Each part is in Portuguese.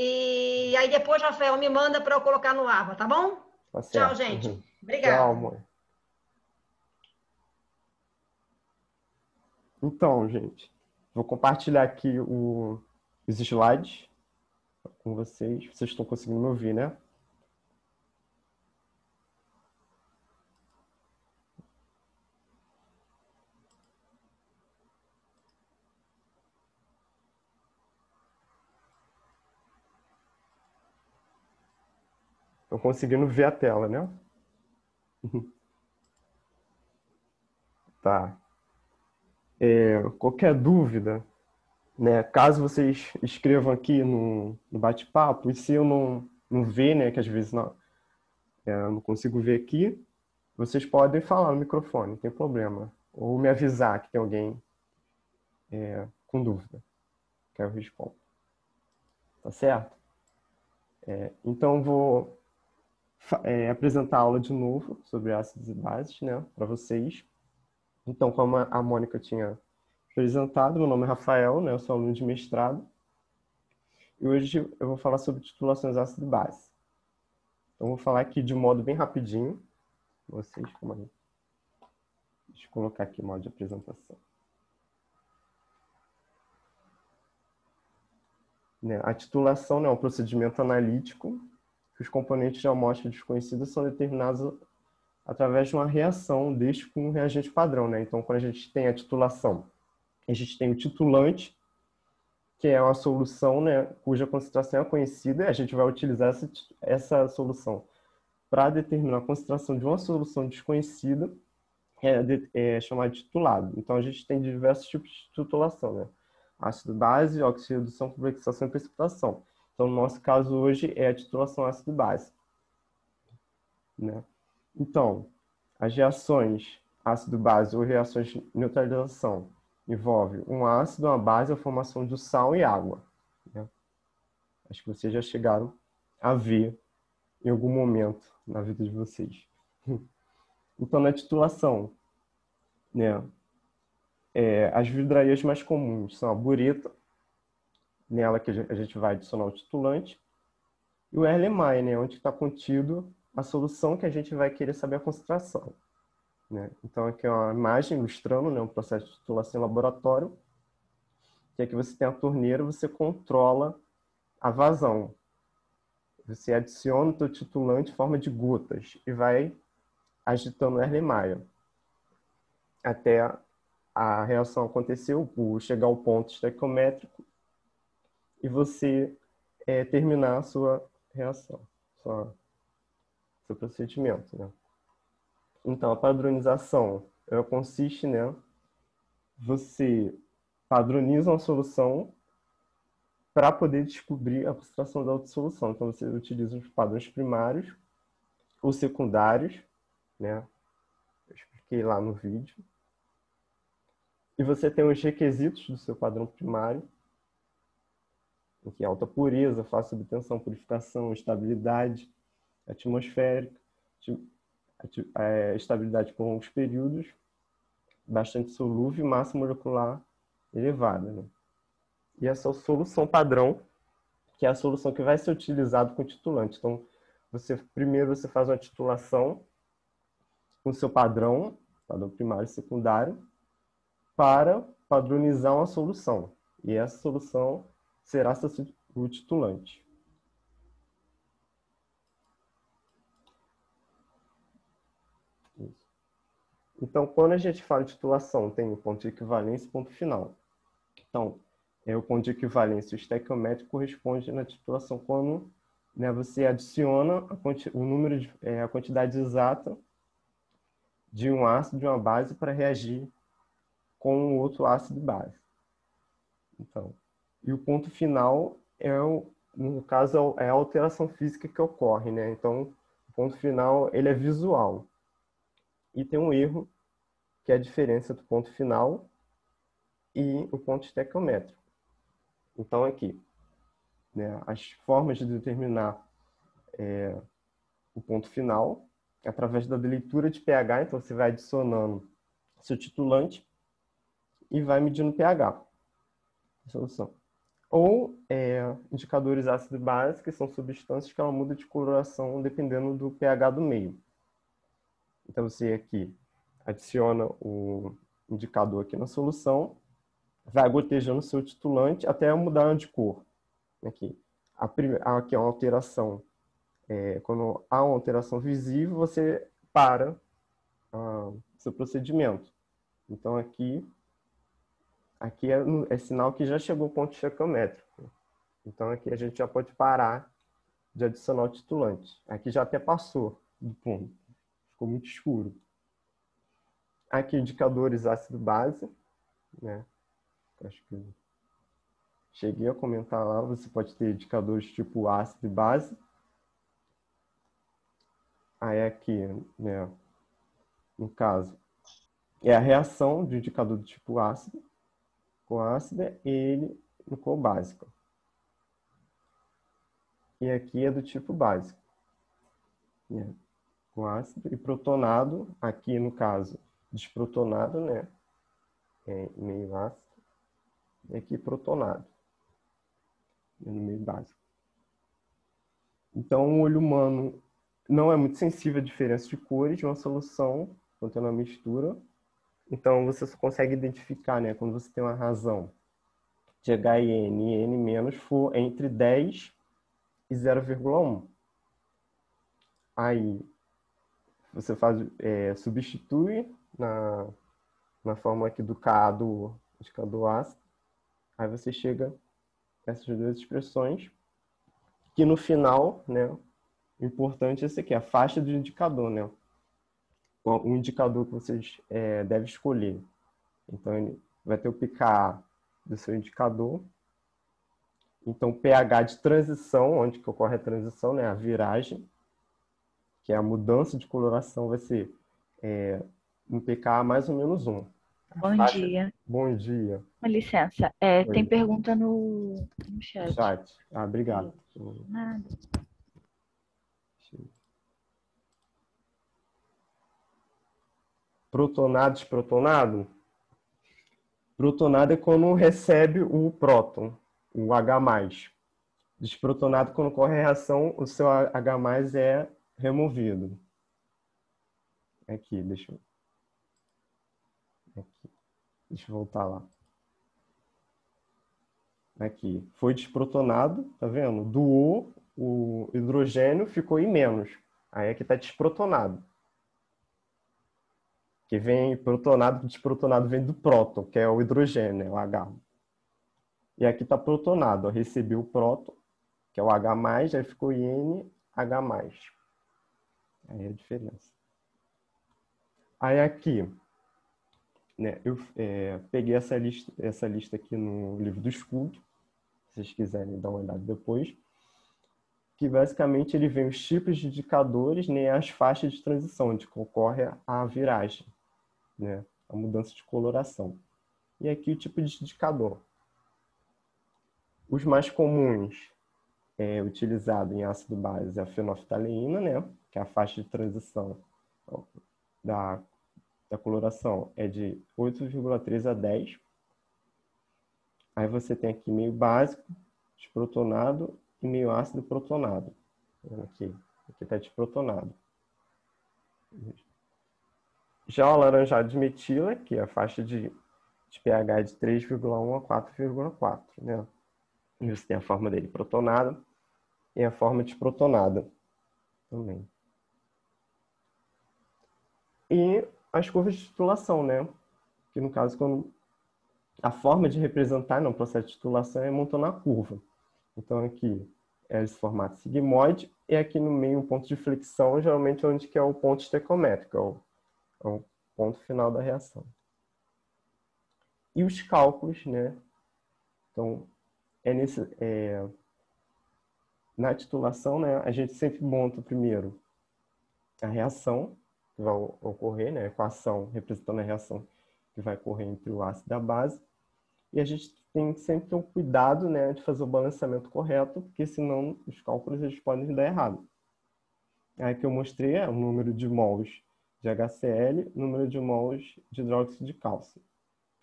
E aí depois, Rafael, me manda para eu colocar no AVA, tá bom? Tá Tchau, certo. gente. Tchau, Obrigada. amor. Então, gente, vou compartilhar aqui os slides com vocês. Vocês estão conseguindo me ouvir, né? Estão conseguindo ver a tela, né? Tá. Qualquer dúvida, né? Caso vocês escrevam aqui no bate-papo, e se eu não ver, né? Que às vezes eu não consigo ver aqui, vocês podem falar no microfone, não tem problema. Ou me avisar que tem alguém com dúvida, que eu respondo. Tá certo? Então, vou apresentar a aula de novo sobre ácidos e bases, né? Para vocês. Então, como a Mônica tinha apresentado, meu nome é Rafael, né? Eu sou aluno de mestrado. E hoje eu vou falar sobre titulações ácido e base. Então, eu vou falar aqui de modo bem rapidinho. Vocês, como aí? Deixa eu colocar aqui o modo de apresentação. Né? A titulação, né, é um procedimento analítico que os componentes de amostra desconhecida são determinados através de uma reação deste com um reagente padrão. Né? Então, quando a gente tem a titulação, a gente tem o titulante, que é uma solução, né, cuja concentração é conhecida, e a gente vai utilizar essa solução para determinar a concentração de uma solução desconhecida, é chamada de titulado. Então, a gente tem diversos tipos de titulação, né? Ácido base, oxirredução, complexação e precipitação. Então, no nosso caso hoje é a titulação ácido base, né? Então, as reações ácido-base ou reações de neutralização envolve um ácido, uma base, a formação de sal e água, né? Acho que vocês já chegaram a ver em algum momento na vida de vocês. Então, na titulação, né, as vidrarias mais comuns são a bureta, nela que a gente vai adicionar o titulante, e o Erlenmeyer, né, onde está contido a solução que a gente vai querer saber a concentração. Né? Então, aqui é uma imagem ilustrando, né, um processo de titulação em laboratório, que aqui você tem a torneira, você controla a vazão. Você adiciona o seu titulante em forma de gotas e vai agitando o Erlenmeyer até a reação acontecer, chegar ao ponto estequiométrico e você terminar a sua reação, seu procedimento. Né? Então, a padronização consiste, né, você padroniza uma solução para poder descobrir a concentração da outra solução. Então, você utiliza os padrões primários ou secundários, né? Eu expliquei lá no vídeo. E você tem os requisitos do seu padrão primário, que é alta pureza, fácil obtenção, purificação, estabilidade atmosférica, estabilidade por longos períodos, bastante solúvel e massa molecular elevada. Né? E essa solução padrão, que é a solução que vai ser utilizada com o titulante. Então, primeiro você faz uma titulação com o seu padrão primário e secundário, para padronizar uma solução. E essa solução será o titulante. Isso. Então, quando a gente fala de titulação, tem o ponto de equivalência e ponto final. Então, o ponto de equivalência, o estequiométrico corresponde na titulação quando, né, você adiciona o número a quantidade exata de um ácido de uma base para reagir com o outro ácido base. Então, e o ponto final no caso, é a alteração física que ocorre, né? Então, o ponto final, ele é visual. E tem um erro, que é a diferença do ponto final e o ponto estequiométrico. Então, aqui, né, as formas de determinar o ponto final, através da leitura de pH, então você vai adicionando seu titulante e vai medindo o pH da solução. Ou indicadores ácido e base, que são substâncias que ela muda de coloração dependendo do pH do meio. Então, você aqui adiciona o indicador aqui na solução, vai gotejando o seu titulante até mudar de cor. Aqui, aqui é uma alteração. Quando há uma alteração visível, você para o seu procedimento. Então, aqui é sinal que já chegou o ponto estequiométrico. Então, aqui a gente já pode parar de adicionar o titulante. Aqui já até passou do ponto. Ficou muito escuro. Aqui, indicadores ácido-base, né? Acho que eu cheguei a comentar lá. Você pode ter indicadores tipo ácido e base. Aí aqui, né? No caso, é a reação do indicador do tipo ácido com ácida e ele no cor básico. E aqui é do tipo básico, né? Com ácido e protonado, aqui no caso, desprotonado, né? Meio ácido. E aqui protonado, no meio básico. Então, o olho humano não é muito sensível à diferença de cores de uma solução contendo a mistura. Então, você só consegue identificar, né, quando você tem uma razão de HN e N- for entre 10 e 0,1. Aí, você substitui na fórmula aqui do Ka do indicador ácido. Aí você chega a essas duas expressões, que no final, né, o importante é esse aqui, a faixa do indicador, né? O indicador que vocês devem escolher. Então, ele vai ter o pKa do seu indicador. Então, pH de transição, onde que ocorre a transição, né? A viragem, que é a mudança de coloração, vai ser um pKa mais ou menos 1. Bom dia. Bom dia. Com licença, tem pergunta no chat. Chat. Ah, obrigado. Nada. Protonado, desprotonado? Protonado é quando recebe o próton, o H+. Desprotonado, quando ocorre a reação, o seu H+ é removido. Aqui, deixa eu voltar lá. Aqui, foi desprotonado, tá vendo? Doou o hidrogênio, ficou I-. Aí aqui está desprotonado. Que vem protonado, desprotonado vem do próton, que é o hidrogênio, né? O H. E aqui está protonado, ó, recebeu o próton, que é o H+, aí ficou INH+. Aí é a diferença. Aí aqui, né, eu peguei essa lista aqui no livro do estudo, se vocês quiserem dar uma olhada depois, que basicamente ele vem os tipos de indicadores, né, as faixas de transição, onde ocorre a viragem, né, a mudança de coloração. E aqui o tipo de indicador. Os mais comuns utilizado em ácido base é a fenolftaleína, né, que é a faixa de transição da coloração é de 8,3 a 10. Aí você tem aqui meio básico, desprotonado e meio ácido protonado. Aqui está desprotonado. Já o alaranjado de metila, que é a faixa de pH de 3,1 a 4,4, né? E você tem a forma dele protonada e a forma desprotonada também. E as curvas de titulação, né? Que no caso, quando a forma de representar no processo de titulação é montando a curva. Então aqui é esse formato sigmoide e aqui no meio um ponto de flexão, geralmente onde que é o ponto estequiométrico, é o ponto final da reação. E os cálculos, né? Então, na titulação, né, a gente sempre monta primeiro a reação que vai ocorrer, né, a equação representando a reação que vai ocorrer entre o ácido e a base. E a gente tem que sempre ter um cuidado, né, de fazer o balanceamento correto, porque senão os cálculos eles podem dar errado. Aí que eu mostrei é o número de mols de HCl, número de mols de hidróxido de cálcio.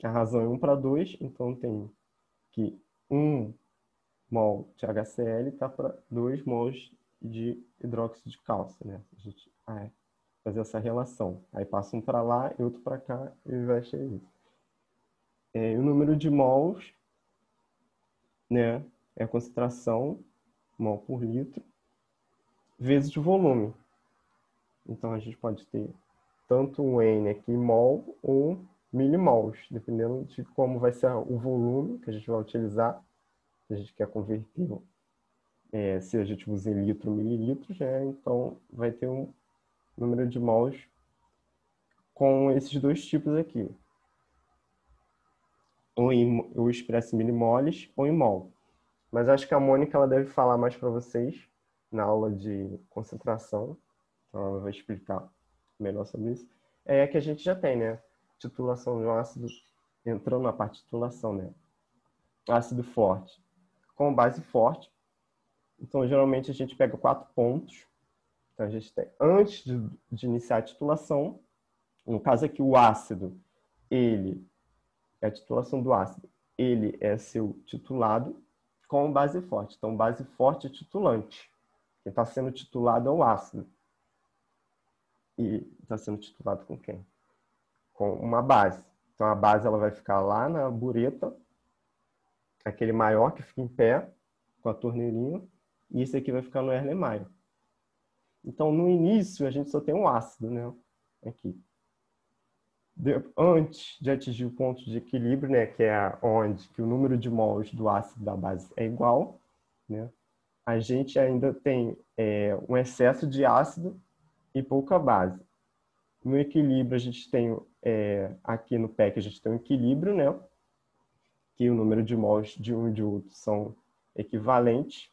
A razão é 1 para 2, então tem que 1 mol de HCl está para 2 mols de hidróxido de cálcio, né? A gente vai fazer essa relação. Aí passa um para lá e outro para cá e inverte aí. O número de mols, né, é a concentração, mol por litro, vezes o volume. Então a gente pode ter tanto um N aqui em mol ou milimols, dependendo de como vai ser o volume que a gente vai utilizar. Se a gente quer converter, se a gente usa em litro, mililitros, então vai ter um número de mols com esses dois tipos aqui. Ou expresso em milimoles ou em mol. Mas acho que a Mônica ela deve falar mais para vocês na aula de concentração. Então ela vai explicar melhor sobre isso. É que a gente já tem, né? Titulação de um ácido, entrando na parte de titulação, né? Ácido forte com base forte. Então, geralmente, a gente pega 4 pontos. Então, a gente tem, antes de iniciar a titulação, no caso aqui, o ácido, ele é a titulação do ácido, ele é seu titulado com base forte. Então, base forte é titulante. Quem está sendo titulado é o ácido. E está sendo titulado com quem? Com uma base. Então, a base ela vai ficar lá na bureta, aquele maior que fica em pé, com a torneirinha, e esse aqui vai ficar no Erlenmeyer. Então, no início, a gente só tem um ácido, né? Aqui. Antes de atingir o ponto de equilíbrio, né? Que é onde que o número de mols do ácido da base é igual, né? A gente ainda tem um excesso de ácido e pouca base. No equilíbrio, a gente tem, aqui no PEC, a gente tem um equilíbrio, né? Que o número de mols de um e de outro são equivalentes.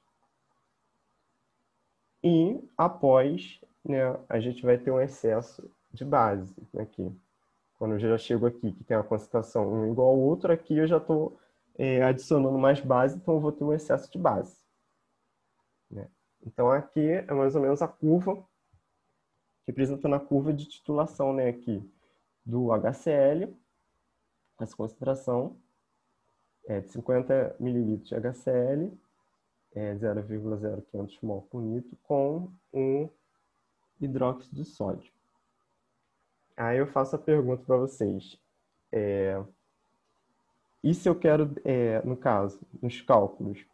E após, né, a gente vai ter um excesso de base aqui. Quando eu já chego aqui, que tem uma concentração um igual ao outro, aqui eu já estou adicionando mais base, então eu vou ter um excesso de base. Né? Então aqui é mais ou menos a curva, representando a curva de titulação, né, aqui, do HCl, essa concentração de 50 ml de HCl, 0,0500 mol por litro, com um hidróxido de sódio. Aí eu faço a pergunta para vocês. E se eu quero, no caso, nos cálculos,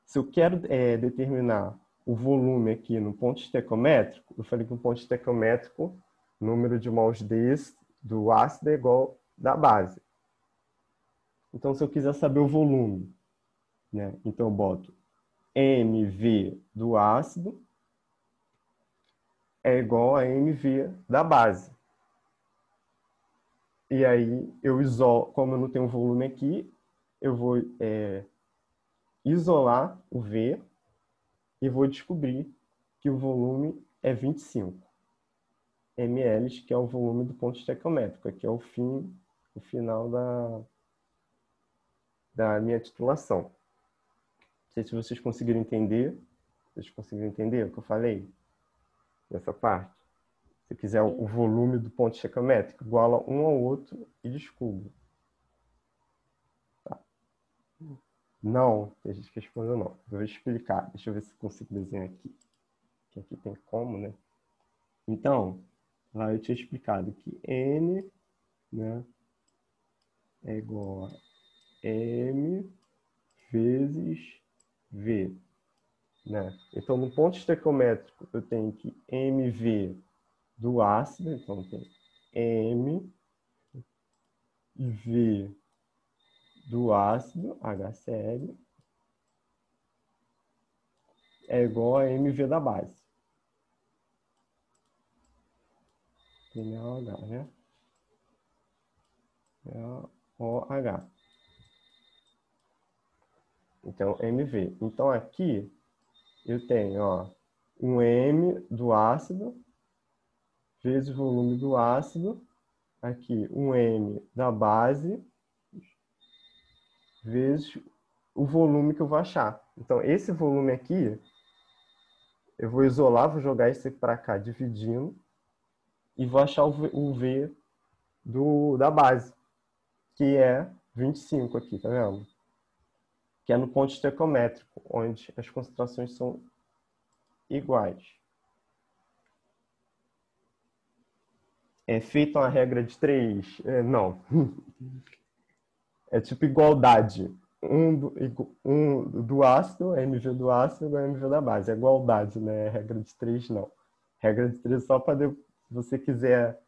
se eu quero determinar o volume aqui no ponto estequiométrico, eu falei que o ponto estequiométrico, o número de mols do ácido é igual da base. Então, se eu quiser saber o volume, né, então eu boto mV do ácido é igual a mV da base. E aí, eu isolo, como eu não tenho volume aqui, eu vou isolar o V e vou descobrir que o volume é 25 ml, que é o volume do ponto estequiométrico. Aqui é o final da minha titulação. Não sei se vocês conseguiram entender. Vocês conseguiram entender o que eu falei nessa parte? Se quiser o volume do ponto estequiométrico, iguala um ao outro e descubra. Tá. Não, tem gente que respondeu não. Eu vou explicar. Deixa eu ver se eu consigo desenhar aqui. Que aqui tem como, né? Então, lá eu tinha explicado que N, né, é igual a M vezes V. Né? Então, no ponto estequiométrico, eu tenho que MV do ácido, então tem M e V do ácido, HCl, é igual a MV da base. NaOH, né? OH. Então, MV. Então, aqui eu tenho, ó, um M do ácido vezes o volume do ácido. Aqui, um M da base vezes o volume que eu vou achar. Então, esse volume aqui, eu vou isolar, vou jogar esse para cá dividindo e vou achar o V da base, que é 25 aqui, tá vendo? que é no ponto estequiométrico, onde as concentrações são iguais. É feita uma regra de 3? Não. É tipo igualdade. Um do ácido, MV do ácido igual a MV da base. É igualdade, né? Regra de 3, não. Regra de 3 só para se você quiser.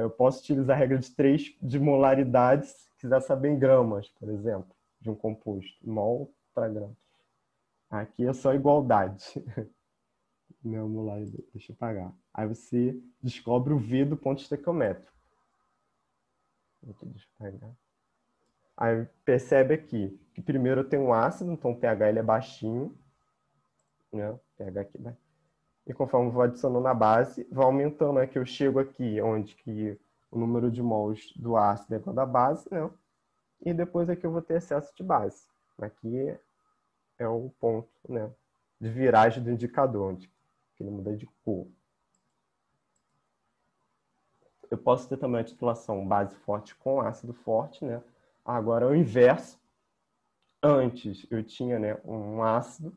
Eu posso utilizar a regra de 3 de molaridades, se quiser saber em gramas, por exemplo, de um composto. Mol para grama. Aqui é só igualdade. Não, molaridade. Deixa eu apagar. Aí você descobre o V do ponto estequiométrico. Aqui, deixa eu apagar. Aí percebe aqui que primeiro eu tenho um ácido, então o pH ele é baixinho, né? pH aqui, né? E conforme eu vou adicionando a base, vai aumentando, né? Que eu chego aqui, onde que o número de mols do ácido é igual da base, né? E depois aqui eu vou ter excesso de base. Aqui é o ponto, né? De viragem do indicador, onde ele muda de cor. Eu posso ter também a titulação base forte com ácido forte, né? Agora é o inverso. Antes eu tinha, né, um ácido,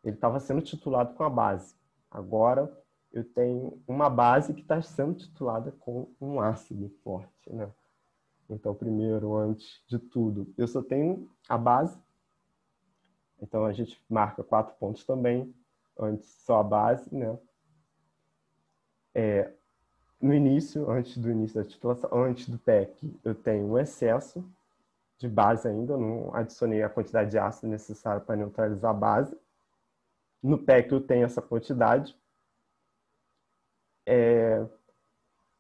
ele estava sendo titulado com a base. Agora eu tenho uma base que está sendo titulada com um ácido forte, né? Então, primeiro, antes de tudo, eu só tenho a base. Então, a gente marca 4 pontos também. Antes, só a base, né? No início, antes do início da titulação, antes do PEC, eu tenho um excesso de base ainda. Eu não adicionei a quantidade de ácido necessária para neutralizar a base. No PEC, eu tenho essa quantidade.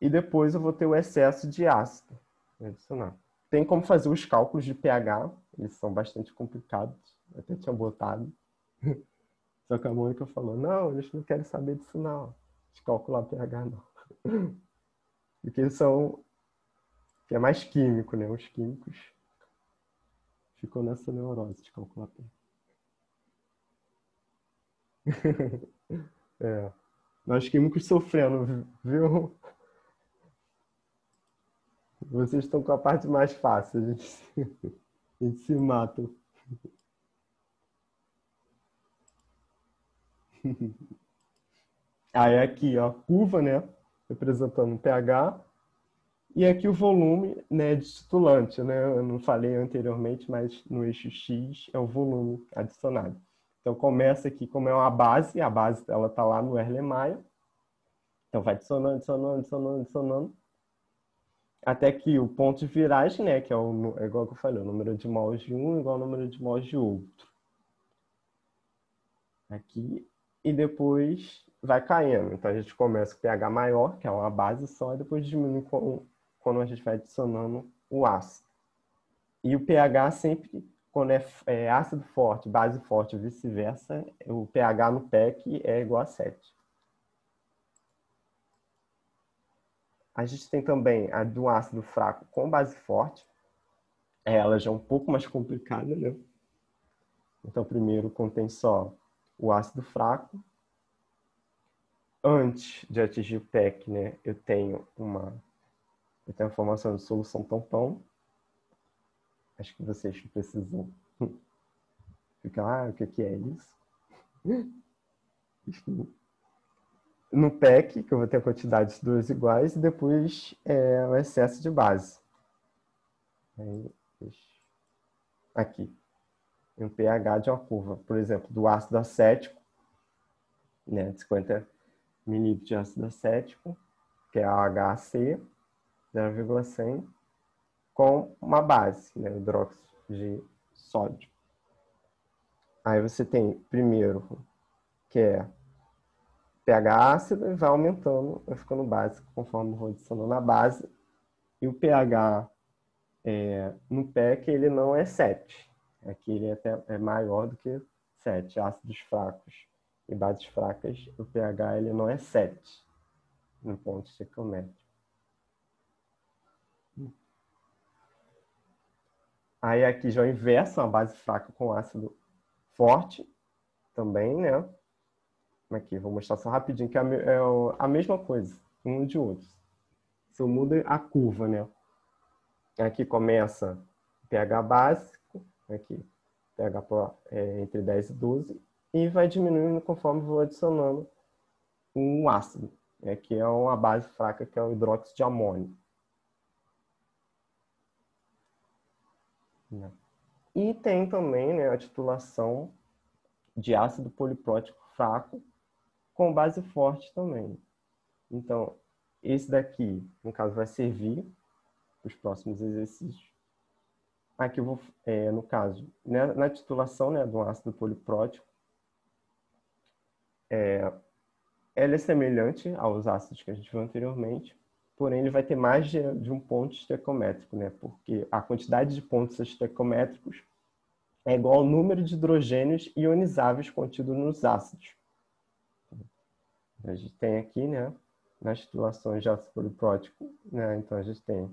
E depois eu vou ter o excesso de ácido adicionar. Tem como fazer os cálculos de pH, eles são bastante complicados, eu até tinha botado. Só que a Mônica falou, não, eles não querem saber disso não, de calcular pH não. Porque eles são, que é mais químico, né? Os químicos ficam nessa neurose de calcular pH. Nós químicos sofrendo, viu? Vocês estão com a parte mais fácil, a gente se mata. Aí aqui, ó, a curva, né, representando o pH, e aqui o volume, né, de titulante, né, eu não falei anteriormente, mas no eixo X é o volume adicionado. Então começa aqui, como é uma base, a base ela tá lá no Erlenmeyer, então vai adicionando, adicionando, adicionando, adicionando, até que o ponto de viragem, né, que é igual que eu falei, o número de mols de um igual ao número de mols de outro. Aqui, e depois vai caindo. Então a gente começa com pH maior, que é uma base só, e depois diminui quando a gente vai adicionando o ácido. E o pH sempre, quando é ácido forte, base forte, vice-versa, o pH no PEC é igual a 7. A gente tem também a do ácido fraco com base forte. Ela já é um pouco mais complicada, né? Então, primeiro contém só o ácido fraco. Antes de atingir o PEC, né, eu tenho a formação de solução tampão. Acho que vocês precisam ficar, o que é isso? No PEC, que eu vou ter a quantidade de duas iguais, e depois o excesso de base. Aí, aqui, um pH de uma curva, por exemplo, do ácido acético, né, 50 ml de ácido acético, que é a HAC, 0,100, com uma base, né, hidróxido de sódio. Aí você tem, primeiro, que é pH ácido, e vai aumentando, vai ficando básico, conforme eu vou adicionando a base. E o pH no PEC, ele não é 7. Aqui ele é maior do que 7. Ácidos fracos e bases fracas, o pH ele não é 7 no ponto estequiométrico. Aí aqui já é o inverso, uma base fraca com ácido forte também, né? Aqui, vou mostrar só rapidinho, que é a mesma coisa, um de outro. Só muda a curva, né? Aqui começa pH básico, aqui pH entre 10 e 12, e vai diminuindo conforme vou adicionando um ácido, que é uma base fraca, que é o hidróxido de amônio. E tem também, né, a titulação de ácido poliprótico fraco com base forte também. Então, esse daqui, no caso, vai servir para os próximos exercícios. Aqui eu vou, no caso, né, na titulação, né, do ácido poliprótico, ela é semelhante aos ácidos que a gente viu anteriormente, porém ele vai ter mais de um ponto estequiométrico, né, porque a quantidade de pontos estequiométricos é igual ao número de hidrogênios ionizáveis contido nos ácidos. A gente tem aqui, né, nas titulações de ácido poliprótico, né, então a gente tem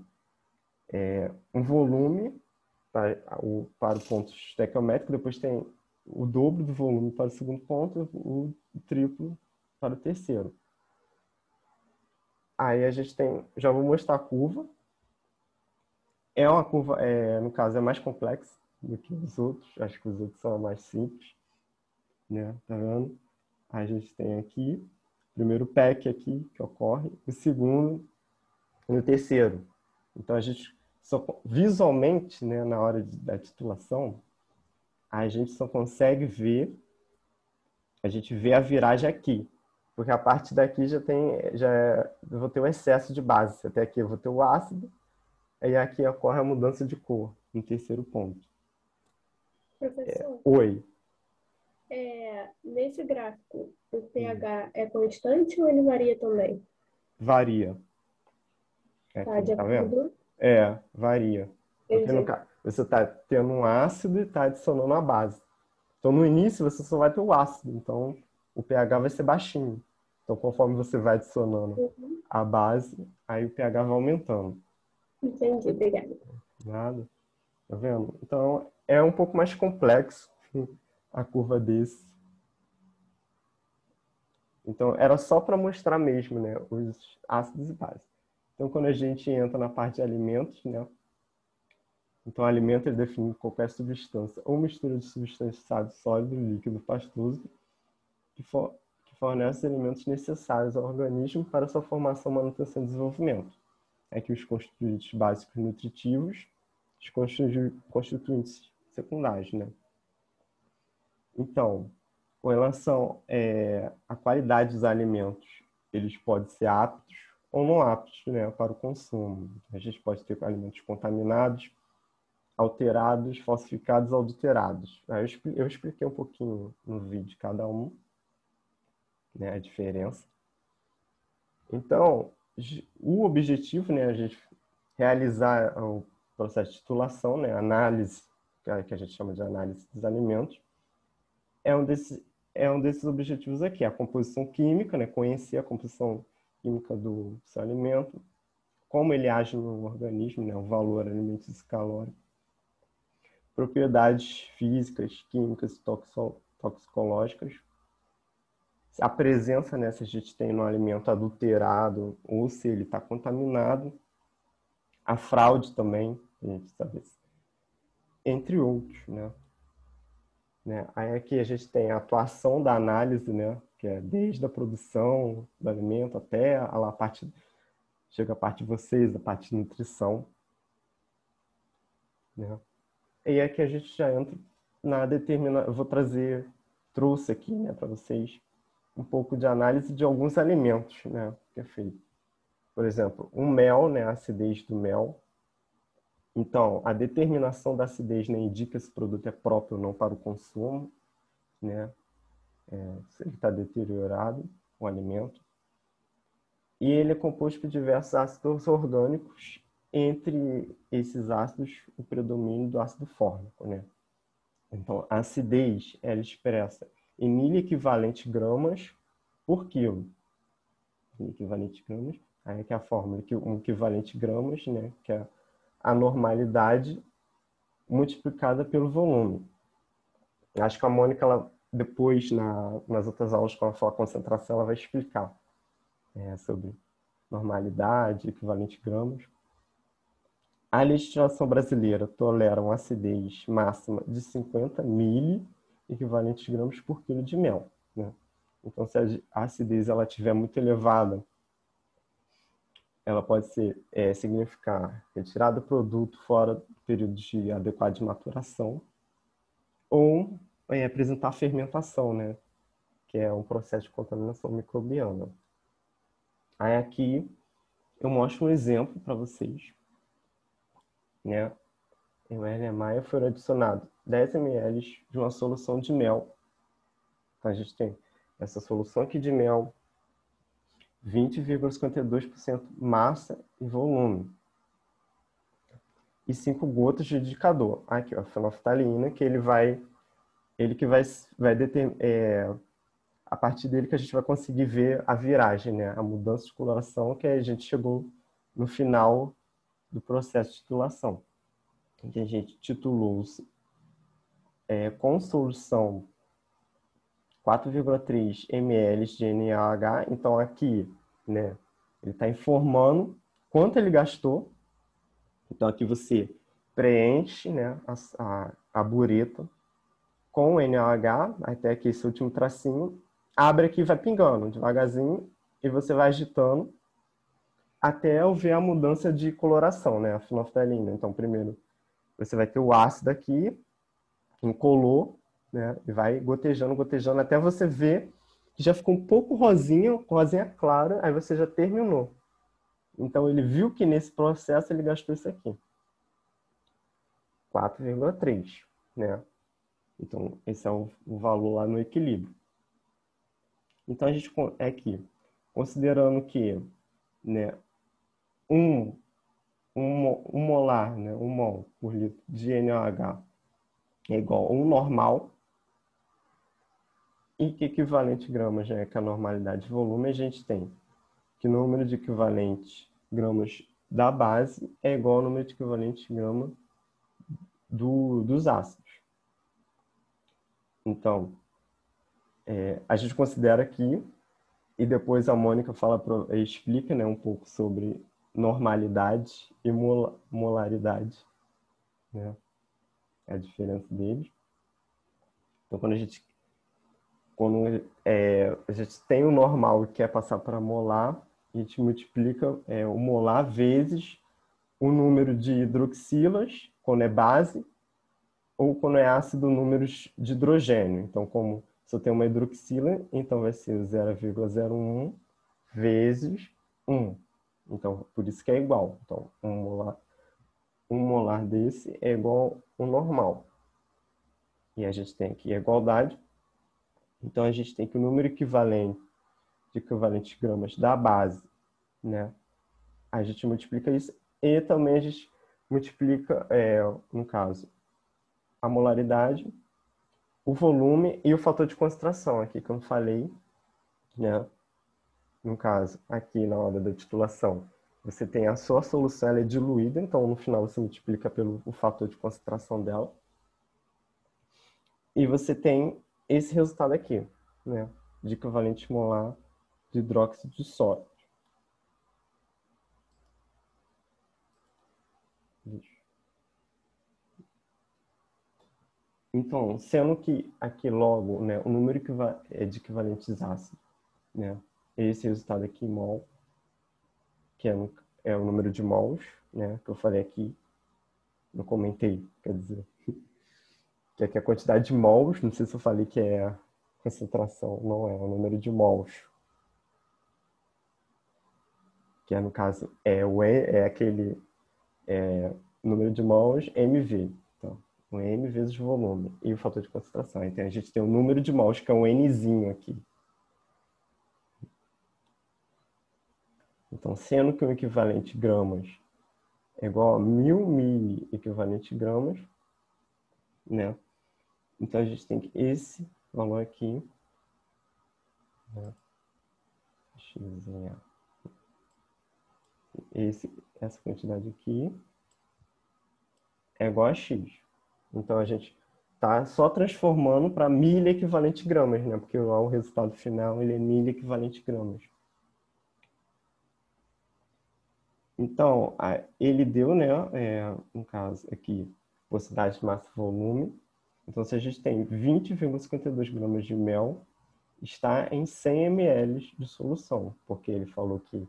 um volume para o ponto estequiométrico, depois tem o dobro do volume para o segundo ponto, o triplo para o terceiro. Aí a gente tem, já vou mostrar a curva. É uma curva, no caso, é mais complexa do que os outros. Acho que os outros são mais simples, né? Tá vendo? Aí a gente tem aqui o primeiro PEC aqui que ocorre, o segundo e o terceiro. Então a gente só visualmente, né, na hora da titulação, a gente só consegue ver, a gente vê a viragem aqui, porque a parte daqui eu vou ter o excesso de base. Até aqui eu vou ter o ácido, e aqui ocorre a mudança de cor, no terceiro ponto. Professor, Oi. nesse gráfico, o pH é constante ou ele varia também? Varia. Tá, de Tá vendo? acordo? Varia. Porque no Entendi. caso, você está tendo um ácido e está adicionando a base. Então, no início, você só vai ter o ácido. Então, o pH vai ser baixinho. Então, conforme você vai adicionando a base, aí o pH vai aumentando. Entendi, obrigada. Nada. Tá vendo? Então, é um pouco mais complexo a curva desse. Então, era só para mostrar mesmo, né, os ácidos e bases. Então, quando a gente entra na parte de alimentos, né, então, alimento é definido qualquer substância ou mistura de substância sólido, líquido, pastoso, que fornece alimentos necessários ao organismo para sua formação, manutenção e desenvolvimento. Aqui os constituintes básicos nutritivos, os constituintes secundários, né? Então, com relação à qualidade dos alimentos, eles podem ser aptos ou não aptos, né, para o consumo. A gente pode ter alimentos contaminados, alterados, falsificados ou adulterados. Eu expliquei um pouquinho no vídeo cada um, né, a diferença. Então, o objetivo, né, a gente realizar o processo de titulação, né, análise, que a gente chama de análise dos alimentos, é um desses objetivos aqui, a composição química, né, conhecer a composição química do seu alimento, como ele age no organismo, né, o valor alimentício calórico, propriedades físicas, químicas e toxicológicas, a presença, né, se a gente tem no alimento adulterado ou se ele está contaminado, a fraude também, a gente sabe, entre outros, né? Aí aqui a gente tem a atuação da análise, né, que é desde a produção do alimento até chega a parte de vocês, a parte de nutrição, né? E aqui a gente já entra na determinação. Eu trouxe aqui, né, para vocês um pouco de análise de alguns alimentos, né, que é feito. Por exemplo, o mel, né, a acidez do mel. Então, a determinação da acidez, né, indica se o produto é próprio ou não para o consumo, né, se ele está deteriorado, o alimento. E ele é composto por diversos ácidos orgânicos, entre esses ácidos, o predomínio do ácido fórmico, né? Então, a acidez, ela expressa em milho equivalente gramas por quilo. Equivalente gramas, aí é que é a fórmula, que um equivalente gramas, né, que é a normalidade multiplicada pelo volume. Acho que a Mônica, ela, depois, nas outras aulas, quando ela falar concentração, ela vai explicar sobre normalidade, equivalente gramas. A legislação brasileira tolera uma acidez máxima de 50 mili equivalentes gramas por quilo de mel, né? Então, se a acidez ela estiver muito elevada, ela pode significar retirada do produto fora do período adequado de maturação ou apresentar fermentação, né? Que é um processo de contaminação microbiana. Aí aqui eu mostro um exemplo para vocês, né? Em Werner Maia foi adicionado 10 ml de uma solução de mel. Então a gente tem essa solução aqui de mel, 20,52% massa e volume. E 5 gotas de indicador. Aqui, ó, a fenolftalina, que ele que vai determinar, a partir dele que a gente vai conseguir ver a viragem, né? A mudança de coloração, que a gente chegou no final do processo de titulação. Que a gente titulou com solução 4,3 ml de NaOH. Então aqui, né, ele está informando quanto ele gastou. Então aqui você preenche, né, a bureta com o NaOH, até aqui esse último tracinho, abre aqui e vai pingando devagarzinho e você vai agitando até eu ver a mudança de coloração, né, a fenolftalina. Então primeiro você vai ter o ácido aqui, incolor, né? E vai gotejando, gotejando, até você ver que já ficou um pouco rosinha clara, aí você já terminou. Então ele viu que nesse processo ele gastou isso aqui. 4,3, né? Então esse é o valor lá no equilíbrio. Então a gente é aqui, considerando que, né, um molar, né, 1 mol por litro de NaOH é igual a 1 normal. E que equivalente gramas, né, que é a normalidade de volume, a gente tem que o número de equivalentes gramas da base é igual ao número de equivalentes gramas dos ácidos. Então, a gente considera aqui, e depois a Mônica explica, né, um pouco sobre normalidade e molaridade, né, a diferença deles. Então, quando a gente tem o normal e quer passar para molar, a gente multiplica o molar vezes o número de hidroxilas, quando é base, ou quando é ácido, números de hidrogênio. Então, como se eu tenho uma hidroxila, então vai ser 0,01 vezes 1. Então, por isso que é igual. Então, um molar desse é igual ao normal. E a gente tem aqui a igualdade. Então, a gente tem que o número equivalente de equivalentes gramas da base, né? A gente multiplica isso e também a gente multiplica, no caso, a molaridade, o volume e o fator de concentração aqui que eu falei, né? No caso, aqui na hora da titulação, você tem a sua solução, ela é diluída, então no final você multiplica pelo fator de concentração dela. E você tem esse resultado aqui, né, de equivalente molar de hidróxido de sódio. Então, sendo que aqui logo, né, o número de equivalentes ácidos, né, esse resultado aqui, mol, que é o número de mols, né, que eu falei aqui, não comentei, quer dizer, que aqui é a quantidade de mols, não sei se eu falei que é a concentração, não é o número de mols. Que é, no caso, aquele número de mols mV. Então, o M vezes o volume e o fator de concentração. Então, a gente tem o número de mols, que é um Nzinho aqui. Então, sendo que o equivalente gramas é igual a 1000 mili equivalente gramas, né? Então, a gente tem que esse valor aqui, né? Essa quantidade aqui é igual a X. Então, a gente está só transformando para 1000 equivalente gramas, né? Porque o resultado final ele é 1000 equivalente gramas. Então, ele deu, né, no caso aqui, porosidade, massa e volume. Então, se a gente tem 20,52 gramas de mel, está em 100 ml de solução, porque ele falou que,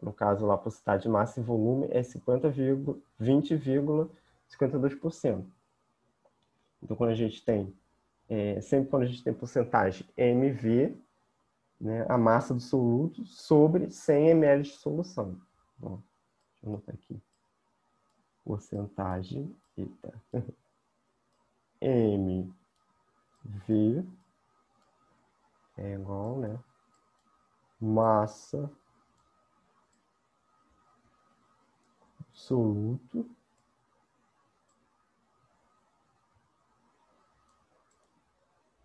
no caso lá, a porosidade, massa e volume é 20,52%. Então, quando a gente tem, sempre quando a gente tem porcentagem MV, né, a massa do soluto sobre 100 ml de solução. Bom, deixa eu anotar aqui. Porcentagem, eita, MV é igual, né, massa soluto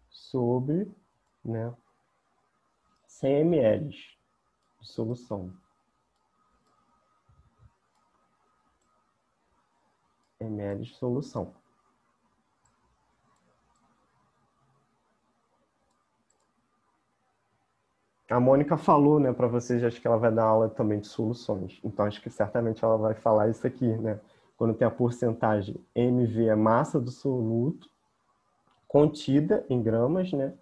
sobre, né, 100 ml de solução. ml de solução. A Mônica falou, né, para vocês, acho que ela vai dar aula também de soluções. Então, acho que certamente ela vai falar isso aqui, né? Quando tem a porcentagem MV, é massa do soluto, contida em gramas, né?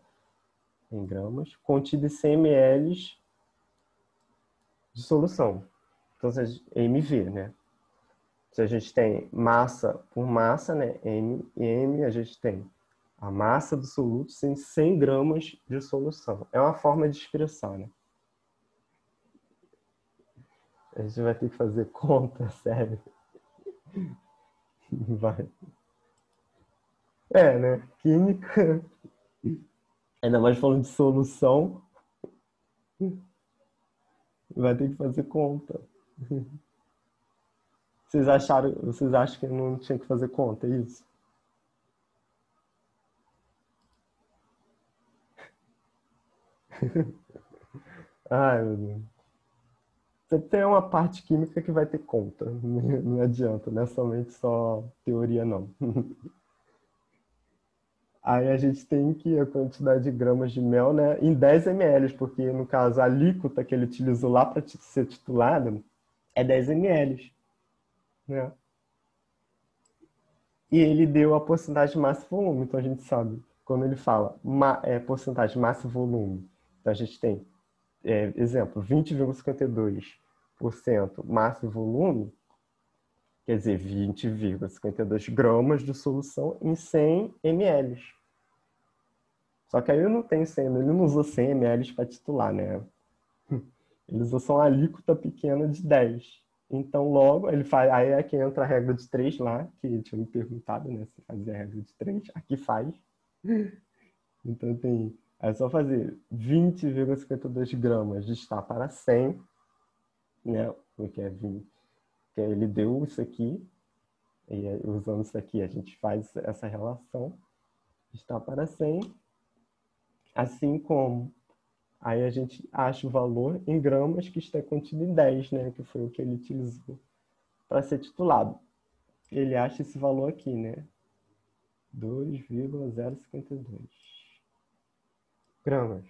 Em gramas, contida em 100 ml de solução. Então, MV, né? Se a gente tem massa por massa, né? M, a gente tem a massa do soluto em 100 gramas de solução. É uma forma de expressar, né? A gente vai ter que fazer conta, sério. Vai. Né? Química. Ainda mais falando de solução. Vai ter que fazer conta. Vocês acham que não tinha que fazer conta, é isso? Ai, meu Deus. Você tem uma parte química que vai ter conta. Não adianta, não é somente só teoria, não. Aí a gente tem que a quantidade de gramas de mel, né, em 10 ml, porque no caso a alíquota que ele utilizou lá para ser titulada é 10 ml, né? E ele deu a porcentagem massa e volume, então a gente sabe, quando ele fala porcentagem massa e volume, então a gente tem, exemplo, 20,52% massa e volume, quer dizer, 20,52 gramas de solução em 100 ml. Só que aí eu não tenho 100, ele não usou 100 ml para titular, né? Ele usou só uma alíquota pequena de 10. Então, logo, ele faz. Aí é que entra a regra de 3 lá, que ele tinha me perguntado, né? Se fazia a regra de 3. Aqui faz. Então, tem. É só fazer 20,52 gramas de estar para 100, né? Porque é 20. Que ele deu isso aqui. E usando isso aqui, a gente faz essa relação. Está para 100. Assim como aí a gente acha o valor em gramas que está contido em 10, né? Que foi o que ele utilizou para ser titulado. Ele acha esse valor aqui, né? 2,052 gramas.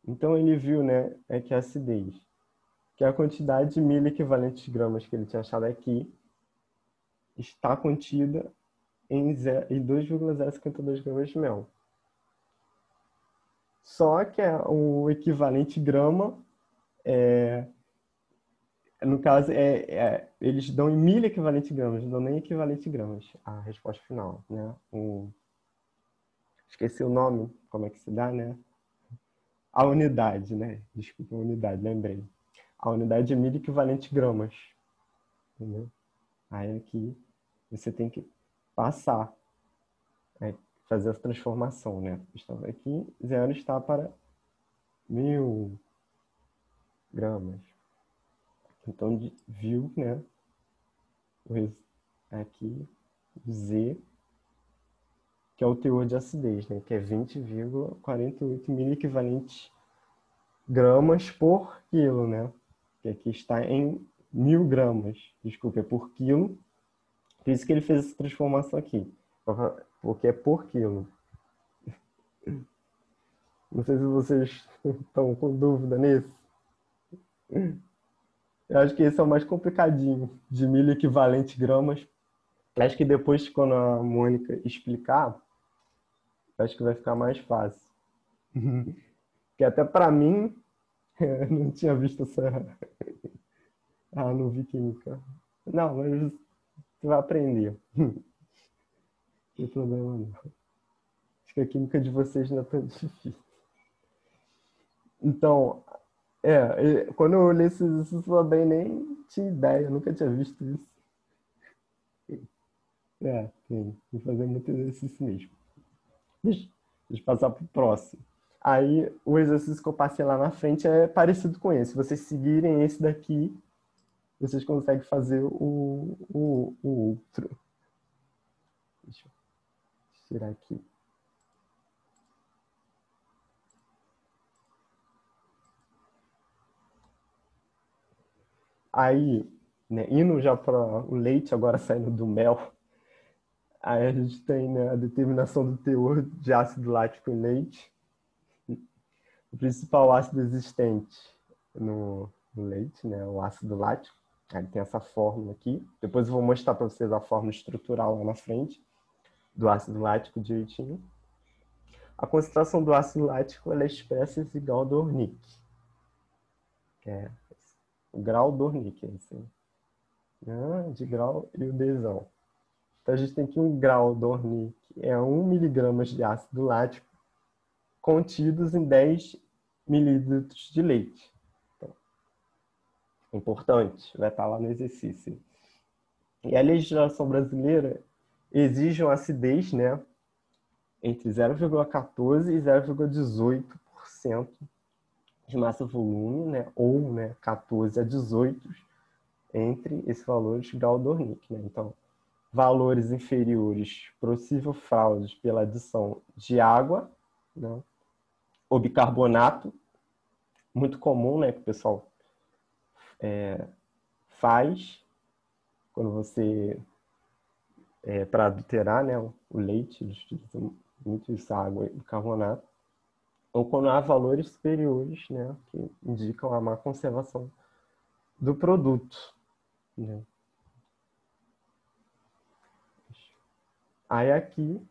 Então ele viu, né? Que a acidez, que a quantidade de milho equivalente de gramas que ele tinha achado aqui está contida em 2,052 gramas de mel. Só que o equivalente grama, no caso, eles dão em 1000 equivalente gramas, não dão nem equivalente gramas, a resposta final, né? Esqueci o nome, como é que se dá, né? A unidade, né? Desculpa, a unidade, lembrei. A unidade é 1000 equivalente gramas, entendeu? Aí aqui você tem que passar, fazer essa transformação, né? Estava aqui, 0 está para 1000 gramas. Então, viu, né? Aqui, Z, que é o teor de acidez, né? Que é 20,48 miliequivalentes gramas por quilo, né? Que aqui está em 1000 gramas. Desculpa, é por quilo. Por isso que ele fez essa transformação aqui. Porque é por quilo. Não sei se vocês estão com dúvida nisso. Eu acho que esse é o mais complicadinho, de milho equivalente gramas. Acho que depois, quando a Mônica explicar, acho que vai ficar mais fácil. Porque até para mim, eu não tinha visto essa... Ah, não vi química. Não, mas você vai aprender. Não tem problema não. Acho que a química de vocês não é tão difícil. Então, quando eu olhei esse exercício também nem tinha ideia, nunca tinha visto isso. Tem que fazer muito exercício mesmo. Deixa eu passar para o próximo. Aí, o exercício que eu passei lá na frente é parecido com esse. Se vocês seguirem esse daqui, vocês conseguem fazer o outro. Deixa eu tirar aqui. Aí, né, indo já para o leite, agora saindo do mel, aí a gente tem, né, a determinação do teor de ácido lático em leite. O principal ácido existente no leite, né, o ácido lático. Aí tem essa fórmula aqui. Depois eu vou mostrar para vocês a fórmula estrutural lá na frente do ácido lático direitinho. A concentração do ácido lático ela é expressa em grau de Ornick. O grau de Ornick, assim. De grau e o Dzão. Então a gente tem que um grau de Ornick é 1 miligramas de ácido lático contidos em 10 mililitros de leite. Então, é importante, vai estar lá no exercício. E a legislação brasileira exige uma acidez, né, entre 0,14 e 0,18% de massa-volume, né, ou, né, 14 a 18 entre esses valores de grau de Ornick, né? Então, valores inferiores possível fraude pela adição de água, né, ou bicarbonato, muito comum, né, que o pessoal faz quando você para adulterar, né, o leite, eles utilizam muito isso, água e bicarbonato, ou quando há valores superiores, né, que indicam a má conservação do produto, né. Aí aqui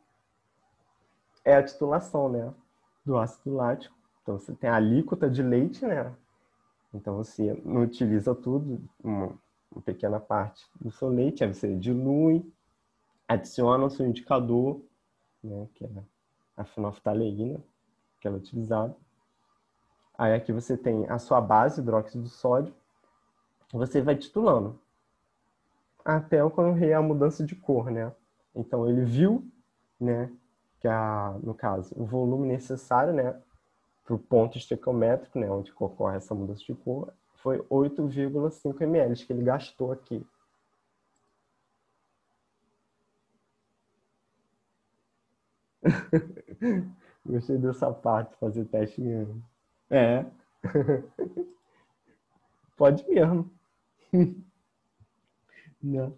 é a titulação, né, do ácido lático. Então você tem a alíquota de leite, né? Então você não utiliza tudo, uma pequena parte do seu leite, aí você dilui, adiciona o seu indicador, né, que é a fenolftaleína, que ela é utilizada. Aí aqui você tem a sua base, hidróxido de sódio, você vai titulando até ocorrer a mudança de cor, né? Então ele viu, né, que no caso, o volume necessário, né, para o ponto estequiométrico, né, onde ocorre essa mudança de cor, foi 8,5 ml que ele gastou aqui. Gostei dessa parte, fazer teste mesmo. Pode mesmo. Não.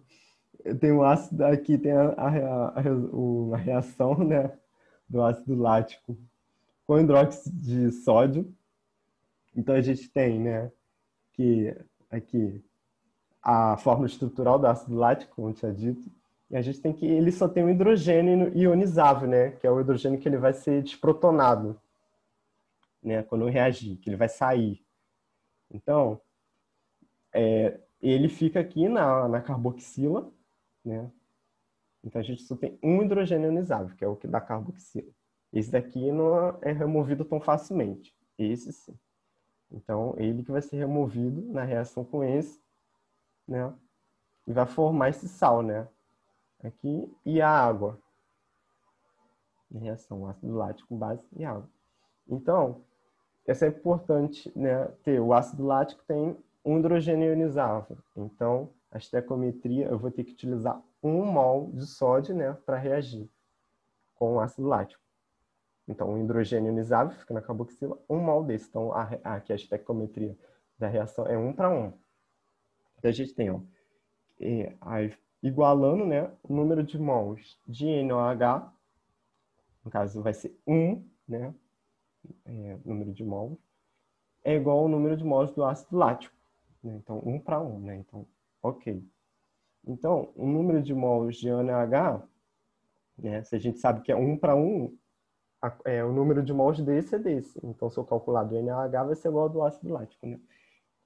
Tem um ácido aqui, tem a reação, né, do ácido lático com hidróxido de sódio. Então a gente tem, né, que aqui a fórmula estrutural do ácido lático, como eu tinha dito, e a gente tem que ele só tem um hidrogênio ionizável, né, que é o hidrogênio que ele vai ser desprotonado, né, quando eu reagir, que ele vai sair. Então, ele fica aqui na carboxila, né? Então a gente só tem um hidrogênio ionizável, que é o que dá carboxila. Esse daqui não é removido tão facilmente. Esse sim. Então ele que vai ser removido na reação com esse, né? E vai formar esse sal, né? Aqui e a água. Na reação ácido lático, base e água. Então, essa é importante, né? Ter o ácido lático tem um hidrogênio ionizável. Então, a estequiometria, eu vou ter que utilizar 1 mol de sódio, né, para reagir com o ácido lático. Então, o hidrogênio ionizável fica na carboxila, 1 mol desse. Então, aqui a estequiometria da reação é 1 para 1. Então, a gente tem, ó, igualando, né, o número de mols de NOH, no caso vai ser 1, né, número de mols, é igual ao número de mols do ácido lático. né? Então, 1 para 1, né? Então, ok. Então, o número de mols de NaH, né? Se a gente sabe que é 1 para 1, o número de mols desse é desse. Então, se eu calcular do NaH, vai ser igual ao do ácido lático, né?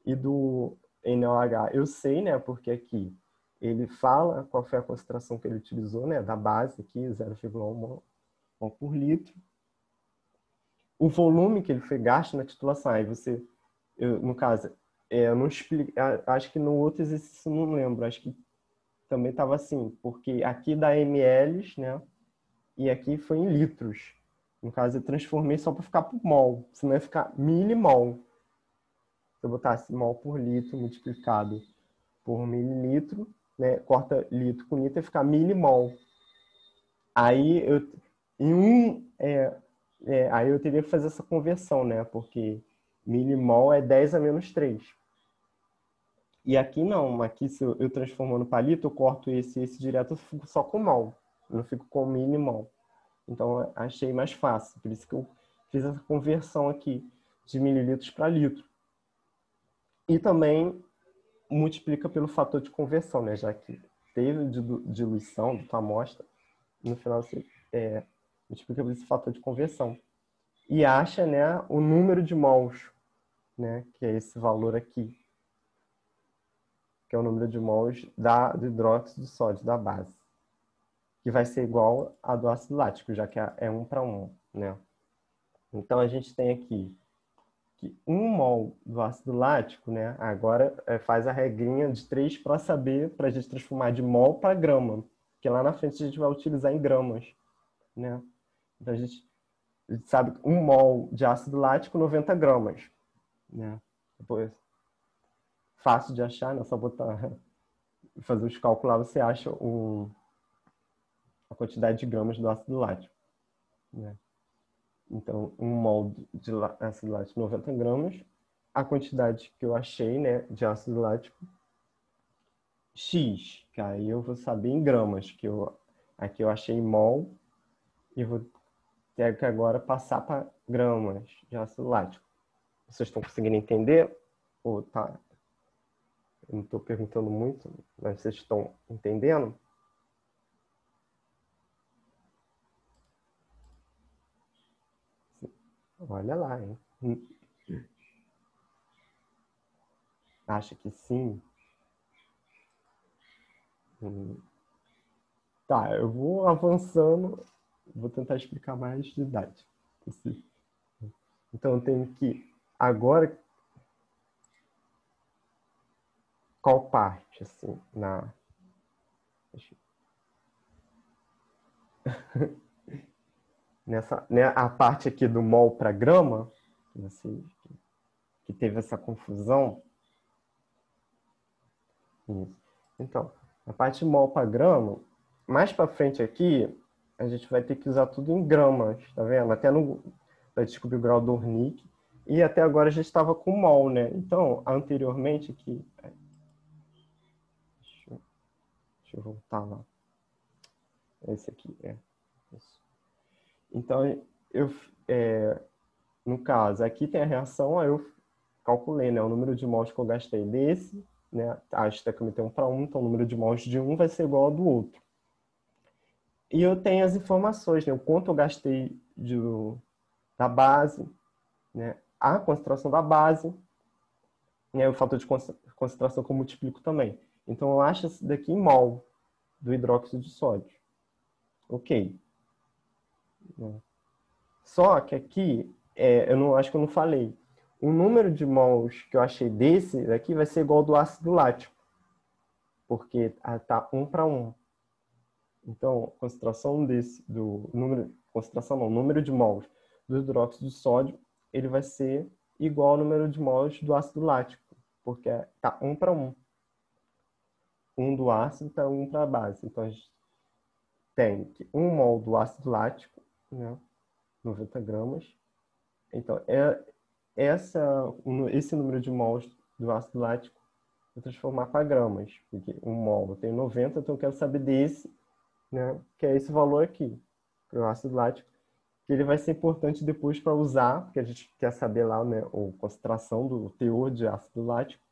E do NaOH eu sei, né? Porque aqui ele fala qual foi a concentração que ele utilizou, né? Da base aqui, 0,1 mol por litro. O volume que ele foi gasto na titulação. Aí você, no caso, eu não explico, acho que no outro exercício não lembro, acho que também estava assim, porque aqui dá ml, né? E aqui foi em litros. No caso, eu transformei só para ficar por mol, senão ia ficar milimol. Se eu botasse mol por litro multiplicado por mililitro, né? Corta litro com litro, ia ficar milimol. Aí aí eu teria que fazer essa conversão, né? Porque milimol é 10 a menos 3. E aqui não, aqui se eu transformando para litro, eu corto esse direto, eu fico só com mol. Eu não fico com milimol. Então, eu achei mais fácil. Por isso que eu fiz essa conversão aqui de mililitros para litro. E também multiplica pelo fator de conversão, né? Já que teve diluição da tua amostra, no final você multiplica por esse fator de conversão. E acha, né, o número de mols, né? Que é esse valor aqui. Que é o número de mols do hidróxido de sódio, da base. Que vai ser igual a do ácido lático, já que é 1 para 1, né? Então, a gente tem aqui que 1 mol do ácido lático, né? Agora faz a regrinha de 3 para saber, para a gente transformar de mol para grama. Porque lá na frente a gente vai utilizar em gramas, né? Então, a gente sabe que 1 mol de ácido lático, 90 gramas, né? Depois, fácil de achar, né? Só botar, fazer os cálculos lá, você acha a quantidade de gramas do ácido lático, né? Então, 1 mol de ácido lático, 90 gramas. A quantidade que eu achei, né, de ácido lático, X, que aí eu vou saber em gramas, aqui eu achei em mol, e vou ter que agora passar para gramas de ácido lático. Vocês estão conseguindo entender? Ou tá? Eu não estou perguntando muito, mas vocês estão entendendo? Olha lá, hein? Acha que sim? Tá, eu vou avançando, vou tentar explicar mais de idade possível. Então, eu tenho que, agora, qual parte, assim, nessa, né, a parte aqui do mol para grama, que teve essa confusão. Isso. Então, a parte mol para grama, mais para frente aqui, a gente vai ter que usar tudo em gramas, tá vendo? Até para descobrir o grau do Wernicke. E até agora a gente estava com mol, né? Então, anteriormente aqui... Deixa eu voltar lá. Esse aqui, isso. Então, no caso, aqui tem a reação, aí eu calculei, né? O número de mols que eu gastei desse, né? A estequiometria 1 para 1, então o número de mols de um vai ser igual ao do outro. E eu tenho as informações, né? O quanto eu gastei da base, né? A concentração da base, né? O fator de concentração que eu multiplico também. Então, eu acho isso daqui em mol do hidróxido de sódio. Ok. Só que aqui, acho que eu não falei. O número de mols que eu achei desse daqui vai ser igual ao do ácido lático. Porque está 1 para 1. Então, a concentração o número de mols do hidróxido de sódio, ele vai ser igual ao número de mols do ácido lático, porque está 1 para 1. 1 do ácido está 1 para a base. Então, a gente tem que 1 mol do ácido lático, né, 90 gramas. Então, esse número de mols do ácido lático vou transformar para gramas, porque 1 mol eu tenho 90, então eu quero saber desse, né, que é esse valor aqui, para o ácido lático, que ele vai ser importante depois para usar, porque a gente quer saber lá, né, a concentração do teor de ácido lático,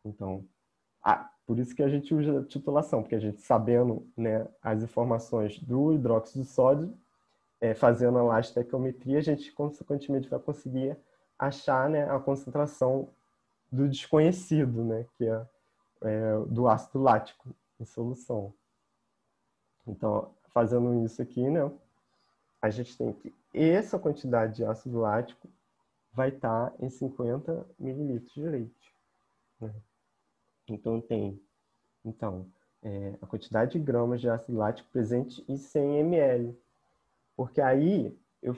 Então, por isso que a gente usa a titulação, porque a gente sabendo, né, as informações do hidróxido de sódio, fazendo a estequiometria, a gente consequentemente vai conseguir achar, né, a concentração do desconhecido, né, que é, do ácido lático em solução. Então, fazendo isso aqui, né, a gente tem que essa quantidade de ácido lático vai estar em 50 mililitros de leite, né? Então, a quantidade de gramas de ácido lático presente em 100 ml. Porque aí eu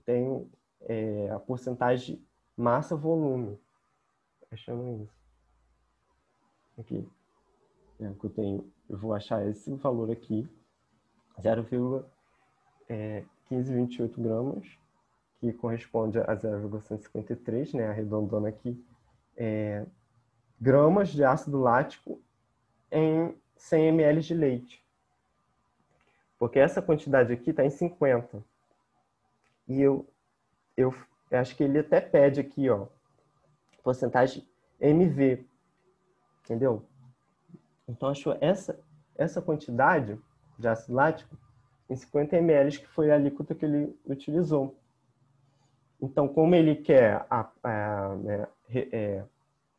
tenho a porcentagem massa-volume. Achando isso. Aqui. Eu vou achar esse valor aqui. 0,1528 gramas, que corresponde a 0,153, né? Arredondando aqui. Gramas de ácido lático em 100 ml de leite. Porque essa quantidade aqui está em 50. E eu acho que ele até pede aqui, ó, porcentagem MV. Entendeu? Então, achou essa quantidade de ácido lático em 50 ml, que foi a alíquota que ele utilizou. Então, como ele quer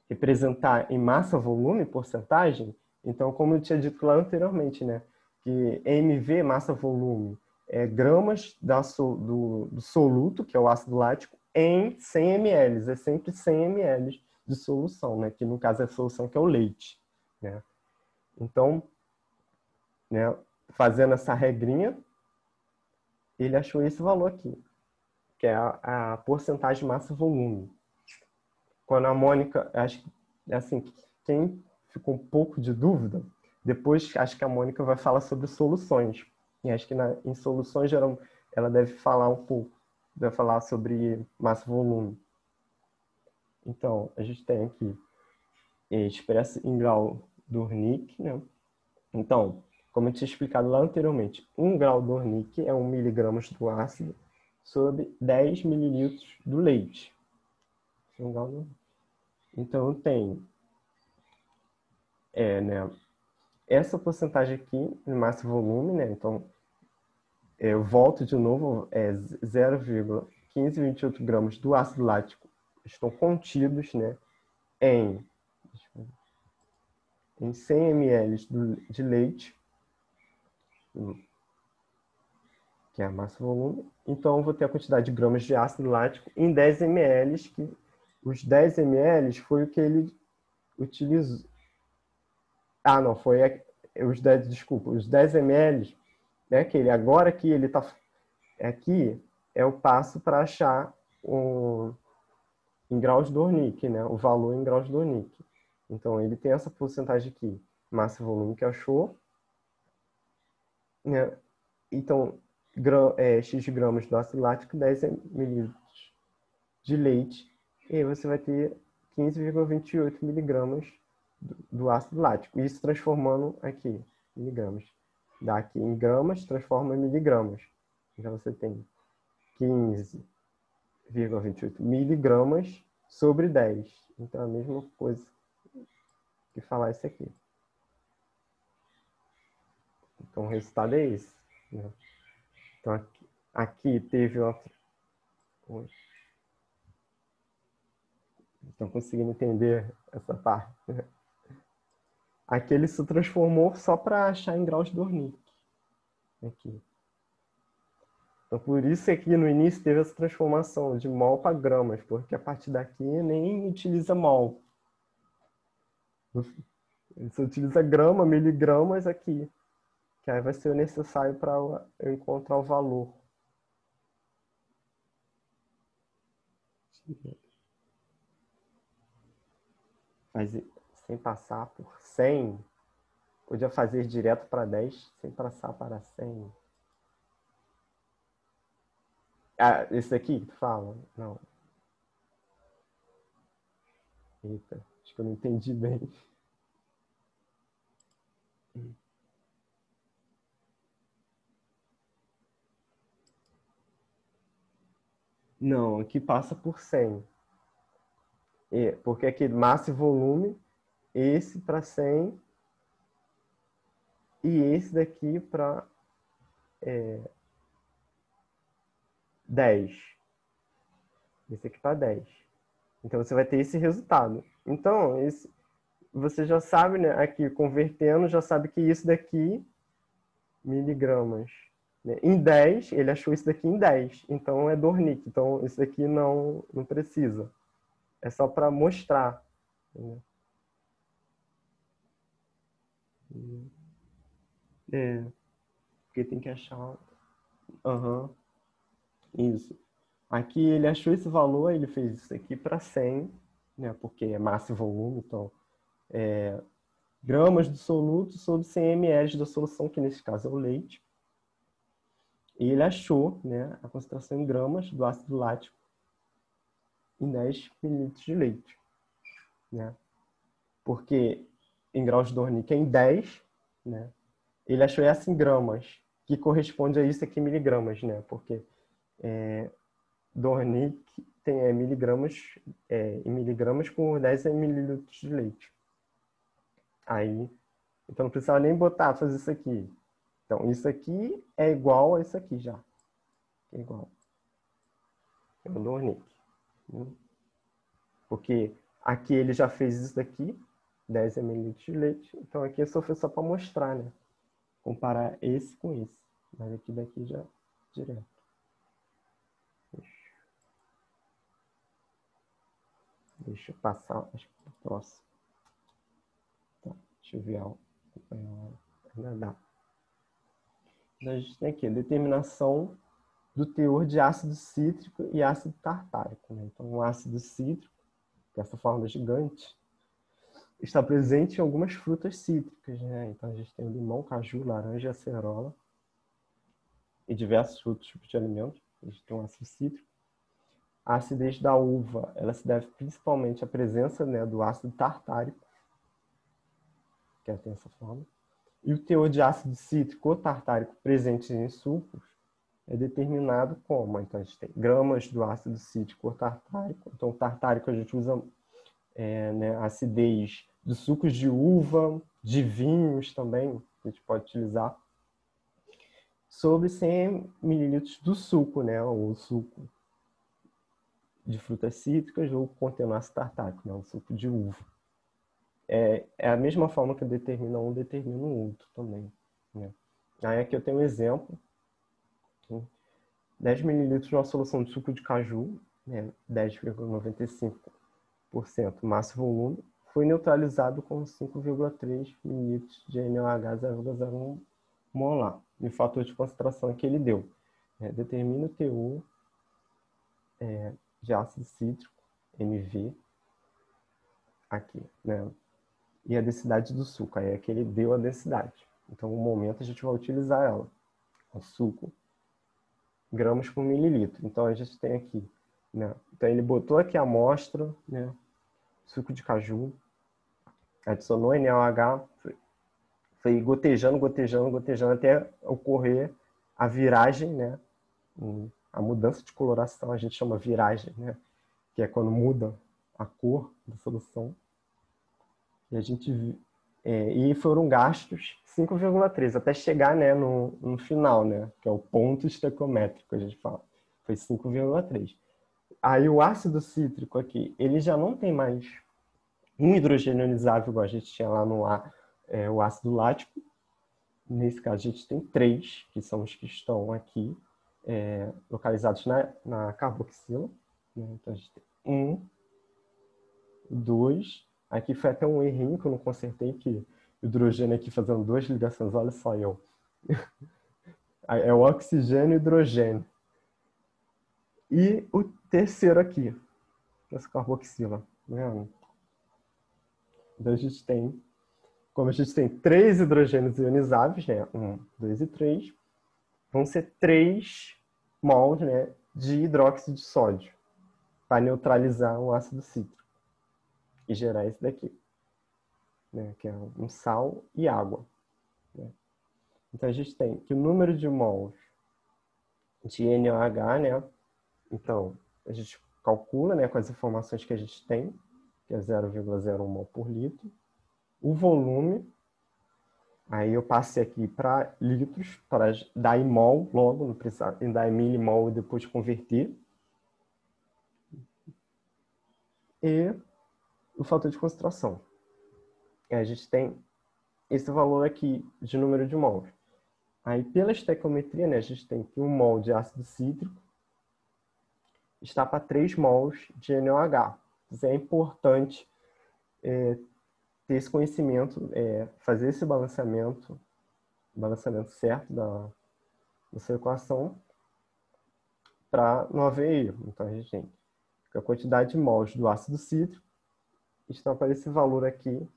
representar em massa-volume, porcentagem, então, como eu tinha dito lá anteriormente, né, que MV, massa-volume, é gramas do soluto, que é o ácido lático, em 100 ml. É sempre 100 ml de solução, né, que no caso é a solução que é o leite, né. Então, né, fazendo essa regrinha, ele achou esse valor aqui, que é a porcentagem massa-volume. Quando a Mônica, acho que, assim, quem ficou um pouco de dúvida, depois acho que a Mônica vai falar sobre soluções. E acho que em soluções ela deve falar um pouco, deve falar sobre massa-volume. Então, a gente tem aqui expresso em grau Dornick, né? Então, como eu tinha explicado lá anteriormente, 1 grau Dornick é 1 miligramas do ácido sobre 10 mililitros do leite. 1 grau Dornick. Então, eu tenho né, essa porcentagem aqui, em massa e volume, né? Então, eu volto de novo, 0,1528 gramas do ácido lático estão contidos, né, em 100 ml de leite, que é a massa e volume. Então, eu vou ter a quantidade de gramas de ácido lático em 10 ml, que os 10 ml foi o que ele utilizou. Ah, não, foi os 10 ml, né, que ele agora que ele está aqui é o passo para achar em graus de Dornick, né, o valor em graus de Dornick. Então ele tem essa porcentagem aqui, massa e volume que achou, né? Então x de gramas do ácido lático, 10 mililitros de leite, e aí você vai ter 15,28 miligramas do ácido lático. Isso transformando aqui, miligramas. Dá aqui em gramas, transforma em miligramas. Então você tem 15,28 miligramas sobre 10. Então é a mesma coisa que falar isso aqui. Então o resultado é esse, né? Então aqui teve uma... Estão conseguindo entender essa parte? Aqui ele se transformou só para achar em graus de Dornick. Aqui. Então, por isso aqui no início teve essa transformação de mol para gramas, porque a partir daqui nem utiliza mol. Ele só utiliza grama, miligramas aqui, que aí vai ser necessário para eu encontrar o valor. Fazer sem passar por 100. Podia fazer direto para 10 sem passar para 100. Ah, esse aqui que tu fala? Não. Eita, acho que eu não entendi bem. Não, aqui passa por 100. porque aqui massa e volume, esse para 100 e esse daqui para 10. Esse aqui para 10. Então, você vai ter esse resultado. Então, você já sabe, né? Aqui, convertendo, já sabe que isso daqui, miligramas, né? Em 10, ele achou isso daqui em 10. Então, é Dornick. Então, isso daqui não precisa. É só para mostrar. Entendeu? Porque tem que achar... Isso. Aqui ele achou esse valor, ele fez isso aqui para 100, né? Porque é massa e volume, então... gramas do soluto sobre 100 ml da solução, que nesse caso é o leite. E ele achou, né, a concentração em gramas do ácido lático em 10 ml de leite. Né? Porque em graus de Dornick é em 10, né? Ele achou essa em gramas, que corresponde a isso aqui em miligramas, né? Porque Dornick tem miligramas, em miligramas por 10 ml de leite. Aí, então não precisava nem fazer isso aqui. Então, isso aqui é igual a isso aqui já. É igual. É o Dornick. Né? Porque aqui ele já fez isso daqui, 10 ml de leite. Então, aqui foi só para mostrar, né? Comparar esse com esse. Mas aqui daqui já direto. Deixa eu passar, acho que para o próximo. Tá, deixa eu ver ainda dá. Então, a gente tem aqui a determinação do teor de ácido cítrico e ácido tartárico. Né? Então, o ácido cítrico, que é essa forma gigante, está presente em algumas frutas cítricas. Né? Então, a gente tem o limão, caju, laranja, acerola e diversos outros tipos de alimentos. A gente tem um ácido cítrico. A acidez da uva, ela se deve principalmente à presença, né, do ácido tartárico, que tem essa forma. E o teor de ácido cítrico ou tartárico presente em sucos é determinado como? Então, a gente tem gramas do ácido cítrico ou tartárico. Então, o tartárico a gente usa né, a acidez dos sucos de uva, de vinhos também, a gente pode utilizar, sobre 100 ml do suco, né, ou suco de frutas cítricas ou contendo ácido tartárico, né, o suco de uva. É a mesma forma que determina um, determina o outro também. Né? Aí aqui eu tenho um exemplo. 10 ml de uma solução de suco de caju, né, 10,95% massa e volume, foi neutralizado com 5,3 ml de NaOH 0,01 molar. E o fator de concentração que ele deu. Determina o teor de ácido cítrico, MV, aqui, né? E a densidade do suco. Aí é que ele deu a densidade. Então, no momento, a gente vai utilizar ela. O suco, gramas por mililitro. Então, a gente tem aqui, né? Então, ele botou aqui a amostra, né? Suco de caju, adicionou NaOH, foi gotejando, gotejando, gotejando, até ocorrer a viragem, né? A mudança de coloração, a gente chama viragem, né? Que é quando muda a cor da solução. E a gente e foram gastos 5,3 até chegar, né, no final, né, que é o ponto estequiométrico, a gente fala. Foi 5,3. Aí o ácido cítrico aqui, ele já não tem mais um hidrogênio ionizável, igual a gente tinha lá no ar, o ácido lático. Nesse caso, a gente tem 3, que são os que estão aqui, localizados na carboxila. Né? Então, a gente tem 1, 2... Aqui foi até um errinho que eu não consertei, que hidrogênio aqui fazendo 2 ligações, olha só eu. É o oxigênio e hidrogênio. E o terceiro aqui, essa carboxila. Né? Então a gente tem, como a gente tem 3 hidrogênios ionizáveis, né? 1, 2 e 3, vão ser 3 mols, né, de hidróxido de sódio para neutralizar o ácido cítrico e gerar esse daqui, né, que é um sal e água. Né? Então, a gente tem que o número de mols de NaOH, né, então, a gente calcula, né, com as informações que a gente tem, que é 0,01 mol por litro. O volume, aí eu passei aqui para litros, para dar em mol logo, não precisa dar em milimol e depois converter. E o fator de concentração. E a gente tem esse valor aqui de número de mols. Aí, pela estequiometria, né, a gente tem que 1 mol de ácido cítrico está para 3 mols de NaOH. Então, é importante ter esse conhecimento, fazer esse balanceamento certo da sua equação para não haver erro. Então, a gente tem que a quantidade de mols do ácido cítrico está para esse valor aqui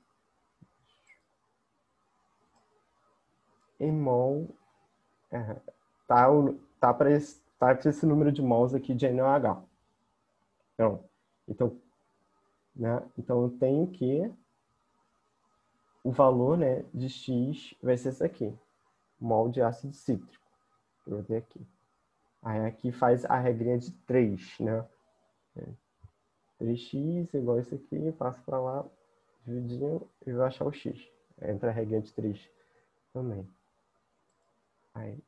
em mol, tá para esse número de mols aqui de NaOH. Então, né, então eu tenho que o valor, né, de X vai ser esse aqui, mol de ácido cítrico. Eu vou ter aqui. Aí aqui faz a regrinha de 3, né? 3x igual a isso aqui, passo para lá, dividindo e vou achar o x. Entra a regrinha de 3 também. Aí.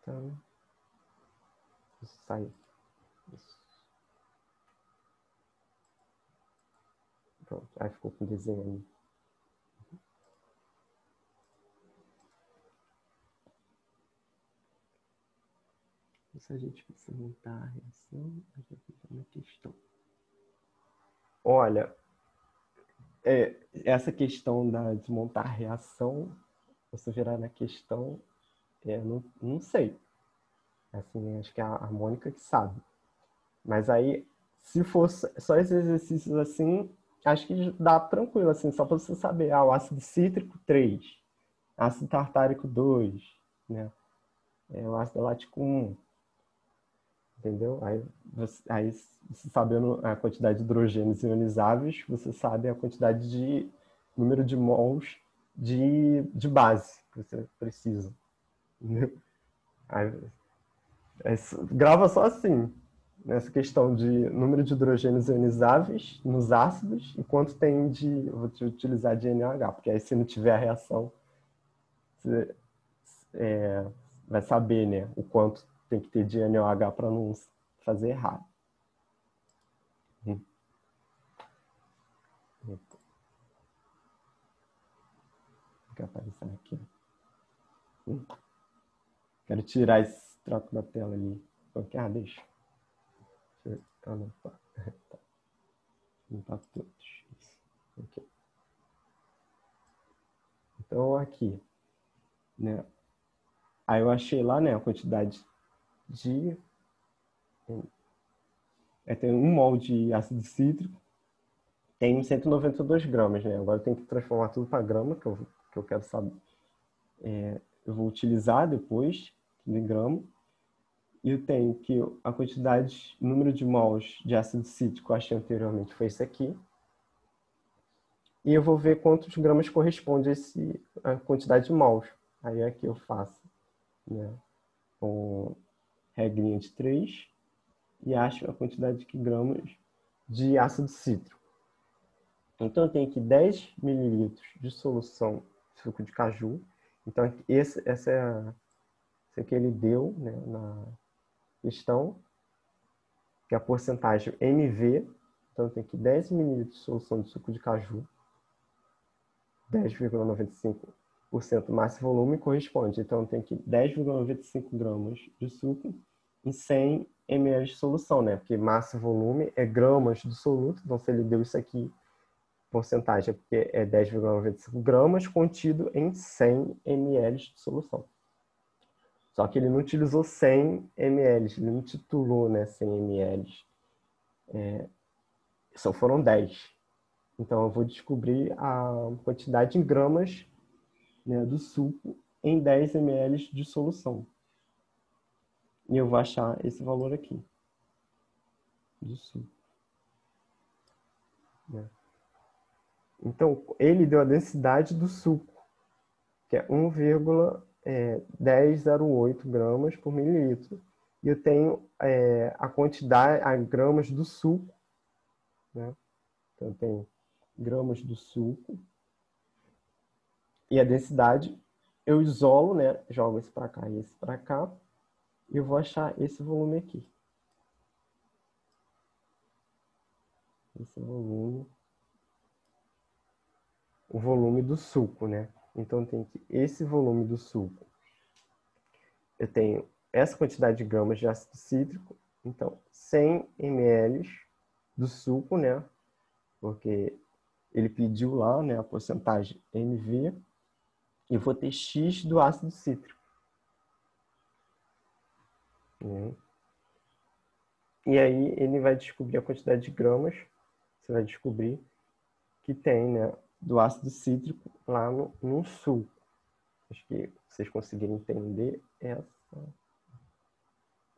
Então, isso sai. Isso. Pronto, aí ficou com o desenho ali. Se a gente precisa montar a reação, a gente vai fazer uma questão. Olha, essa questão da desmontar a reação, você virar na questão, não sei. Assim, acho que é a Mônica que sabe. Mas aí, se fosse só esses exercícios assim, acho que dá tranquilo, assim, só para você saber. O ácido cítrico, 3. Ácido tartárico, 2. Né? O ácido lático, 1. Entendeu? Aí você sabendo a quantidade de hidrogênios ionizáveis, você sabe a quantidade de número de mols de base que você precisa. Entendeu? Aí, grava só assim, nessa questão de número de hidrogênios ionizáveis nos ácidos e quanto tem vou utilizar de NaOH, porque aí se não tiver a reação, você vai saber, né, o quanto tem que ter de NaOH para não fazer errado. Fica aparecendo aqui. Quero tirar esse troco da tela ali. Deixa. Deixa eu anotar. Limpar todos. Okay. Então, aqui, né? Aí eu achei lá, né, a quantidade de... tem 1 mol de ácido cítrico, tem 192 gramas, né? Agora eu tenho que transformar tudo para grama, que eu quero saber. Eu vou utilizar depois, em grama. E eu tenho que a quantidade, número de mols de ácido cítrico que eu achei anteriormente foi esse aqui. E eu vou ver quantos gramas corresponde a quantidade de mols. Aí aqui eu faço, né, com regrinha de 3 e acho a quantidade de gramas de ácido cítrico. Então eu tenho aqui 10 ml de solução de suco de caju. Então esse que ele deu, né, na questão, que é a porcentagem MV. Então eu tenho aqui 10 ml de solução de suco de caju. 10,95% massa e volume corresponde. Então, eu tenho aqui 10,95 gramas de suco em 100 ml de solução, né? Porque massa e volume é gramas do soluto. Então, se ele deu isso aqui, porcentagem é porque é 10,95 gramas contido em 100 ml de solução. Só que ele não utilizou 100 ml, ele não titulou, né, 100 ml. Só foram 10. Então, eu vou descobrir a quantidade em gramas, né, do suco em 10 ml de solução. E eu vou achar esse valor aqui, do suco. Né? Então, ele deu a densidade do suco, que é 1,1008 gramas por mililitro. E eu tenho a quantidade, a gramas do suco né? Então, tem gramas do suco. E a densidade, eu isolo, né? Jogo esse para cá e esse para cá. E eu vou achar esse volume aqui. Esse volume. O volume do suco, né? Então, tem que esse volume do suco. Eu tenho essa quantidade de gramas de ácido cítrico. Então, 100 ml do suco, né? Porque ele pediu lá, né, a porcentagem MV. E eu vou ter X do ácido cítrico. E aí ele vai descobrir a quantidade de gramas. Você vai descobrir que tem, né, do ácido cítrico lá no suco. Acho que vocês conseguirem entender essa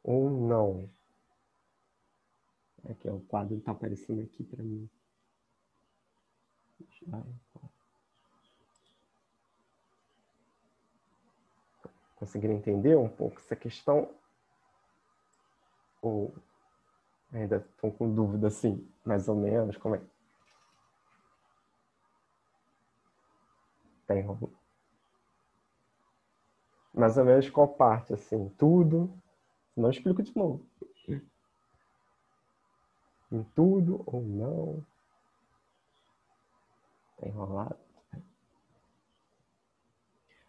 ou não. Aqui, ó, o quadro está aparecendo aqui para mim. Conseguiram entender um pouco essa questão? Ou ainda estão com dúvida assim, mais ou menos, como é? Tem mais ou menos qual parte, assim? Tudo? Não explico de novo. Em tudo ou não? Tá enrolado?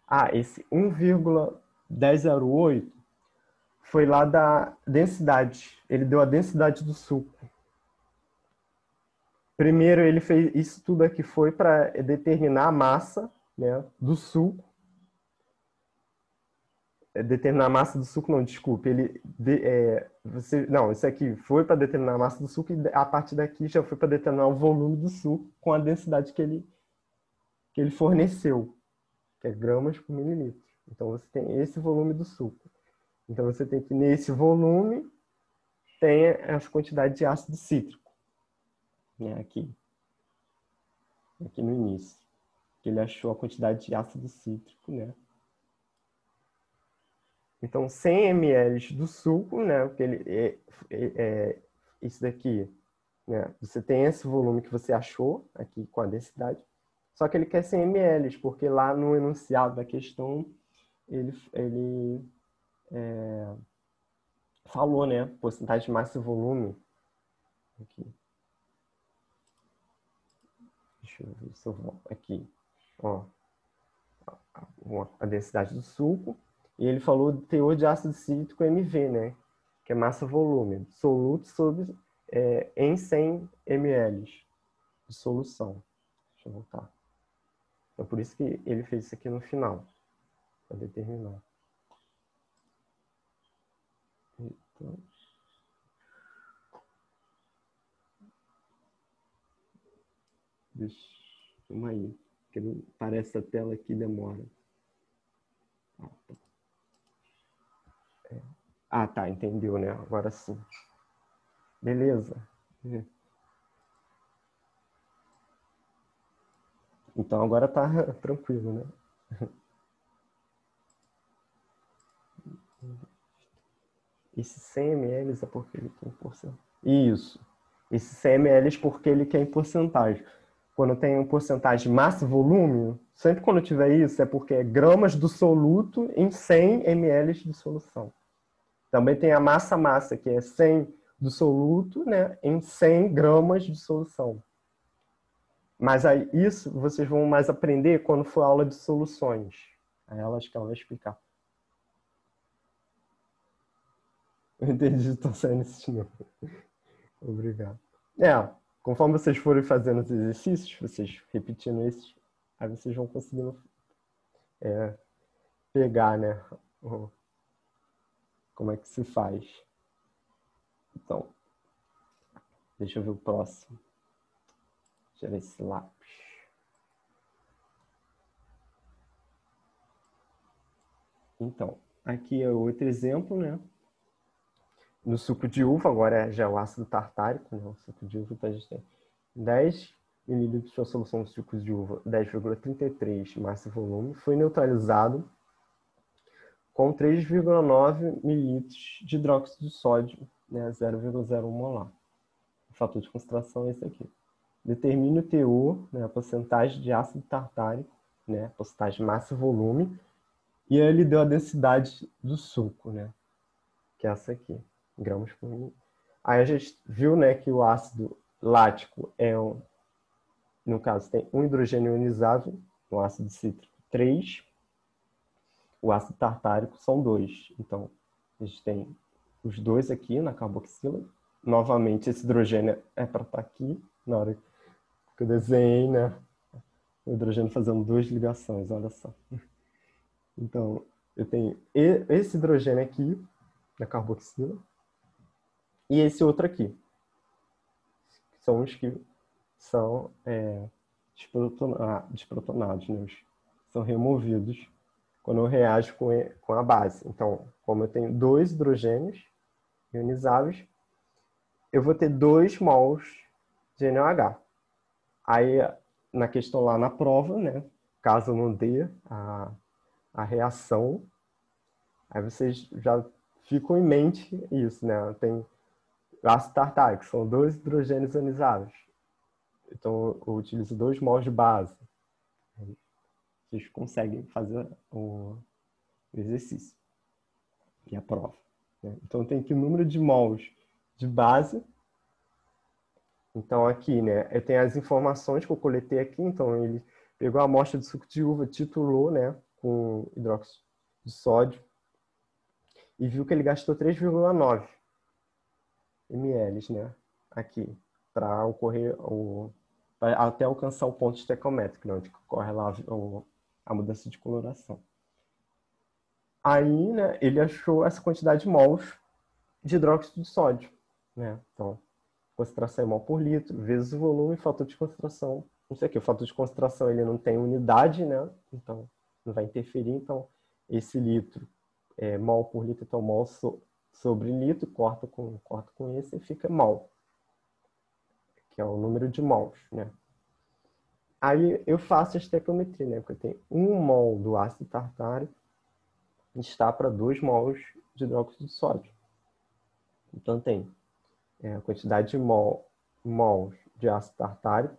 Ah, esse 1,1008 foi lá da densidade. Ele deu a densidade do suco. Primeiro ele fez isso tudo aqui foi para determinar a massa, né, do suco. Determinar a massa do suco, não, desculpe. Não, isso aqui foi para determinar a massa do suco e a partir daqui já foi para determinar o volume do suco com a densidade que ele forneceu, que é gramas por mililitro. Então você tem esse volume do suco. Então você tem que nesse volume tem essa quantidade de ácido cítrico, né, aqui no início, que ele achou a quantidade de ácido cítrico, né? Então, 100 ml do suco, né? Porque isso daqui, né? Você tem esse volume que você achou aqui com a densidade, só que ele quer 100 ml, porque lá no enunciado da questão ele falou, né? Porcentagem de massa e volume. Aqui. Deixa eu ver se eu volto aqui. Ó, a densidade do suco. E ele falou do teor de ácido cítrico MV, né? Que é massa-volume. Soluto em 100 ml de solução. Deixa eu voltar. Então, por isso que ele fez isso aqui no final. Para determinar. Então... Calma aí. Porque não parece a tela aqui, demora. Ah, tá, entendeu, né? Agora sim. Beleza. Então agora tá tranquilo, né? Esse 100 ml é porque ele tem porcentagem. Isso. Esse 100 ml é porque ele quer em porcentagem. Quando tem um porcentagem massa e volume, sempre quando tiver isso é porque é gramas do soluto em 100 ml de solução. Também tem a massa-massa, que é 100 do soluto, né, em 100 gramas de solução. Mas aí, isso vocês vão mais aprender quando for aula de soluções. Aí acho que ela vai explicar. Eu entendi, estou saindo esse de novo. Obrigado. Conforme vocês forem fazendo os exercícios, vocês repetindo esses, aí vocês vão conseguindo pegar, né, como é que se faz. Então, deixa eu ver o próximo. Tirar esse lápis. Então, aqui é outro exemplo, né? No suco de uva, agora já é o ácido tartárico, né? O suco de uva, então a gente tem 10 ml de sua solução de suco de uva, 10,33 massa e volume, foi neutralizado com 3,9 ml de hidróxido de sódio, né? 0,01 molar. o fator de concentração é esse aqui. Determine o teor, né, a porcentagem de ácido tartárico, né, porcentagem de massa e volume, e aí ele deu a densidade do suco, né, que é essa aqui, gramas por mililitro. Aí a gente viu, né, que o ácido lático no caso, tem um hidrogênio ionizável, o ácido cítrico 3, o ácido tartárico são 2. Então, a gente tem os dois aqui na carboxila. Novamente, esse hidrogênio é para estar aqui, na hora que eu desenhei, né? O hidrogênio fazendo duas ligações, olha só. Então, eu tenho esse hidrogênio aqui, na carboxila, e esse outro aqui. Que são os que são desprotonados, né? São removidos quando eu reajo com a base. Então, como eu tenho dois hidrogênios ionizáveis, eu vou ter 2 mols de NaOH. Aí, na questão lá na prova, né, caso não dê a reação, aí vocês já ficam em mente isso, né? Tem ácido tartárico, são 2 hidrogênios ionizáveis. Então, eu utilizo 2 mols de base. Vocês conseguem fazer o exercício e a prova, né? Então, tem aqui o número de mols de base. Então, aqui, né, eu tenho as informações que eu coletei aqui. Então, ele pegou a amostra de suco de uva, titulou, né, com hidróxido de sódio e viu que ele gastou 3,9 ml, né, aqui, para ocorrer até alcançar o ponto estequiométrico, né, onde ocorre lá a mudança de coloração. Aí, né, ele achou essa quantidade de mols de hidróxido de sódio, né? Então, concentração em mol por litro, vezes o volume, fator de concentração. Não sei o que, o fator de concentração ele não tem unidade, né? Então, não vai interferir. Então, esse litro, mol por litro, então mol sobre litro, corta com esse e fica mol, que é o número de mols, né? Aí eu faço a estequiometria, né? Porque eu tenho 1 mol do ácido tartárico está para 2 mols de hidróxido de sódio. Então, tem a quantidade de mols de ácido tartárico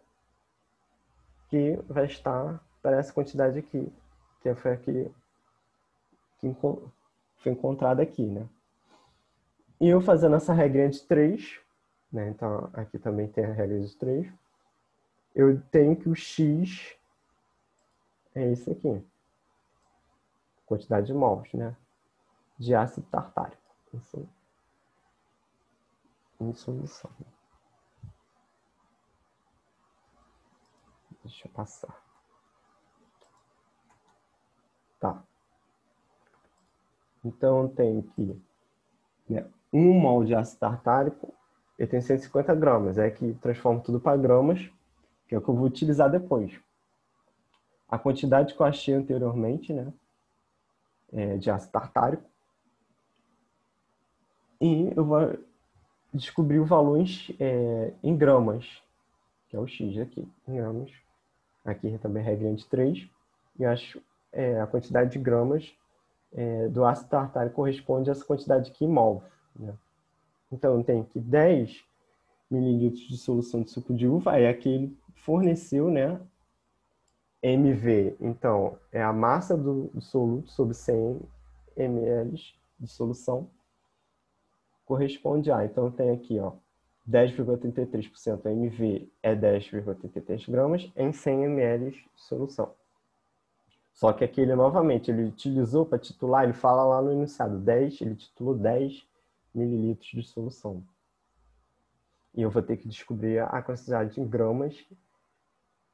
que vai estar para essa quantidade aqui, que foi a que foi encontrada aqui, né? E eu fazendo essa regrinha de 3, né? Então, aqui também tem a regra de 3. Eu tenho que o X é esse aqui. Quantidade de mols, né? De ácido tartárico. Isso em solução. Deixa eu passar. Tá. Então, tem aqui, né, 1 mol de ácido tartárico, eu tenho 150 gramas. É que transformo tudo para gramas, que é o que eu vou utilizar depois. A quantidade que eu achei anteriormente, né, de ácido tartárico. E eu vou descobrir o valor em gramas, que é o X aqui, em gramas. Aqui também é regra de 3. E acho a quantidade de gramas do ácido tartárico corresponde a essa quantidade aqui em mol, né? Então, tem aqui 10 mililitros de solução de suco de uva, é aqui ele forneceu, né, MV. Então, é a massa do soluto sobre 100 ml de solução, corresponde a. Então, tem aqui, ó, 10,33%. MV é 10,33 gramas em 100 ml de solução. Só que aqui ele, novamente, ele utilizou para titular, ele fala lá no enunciado, ele titulou 10 mililitros de solução. E eu vou ter que descobrir a quantidade em gramas,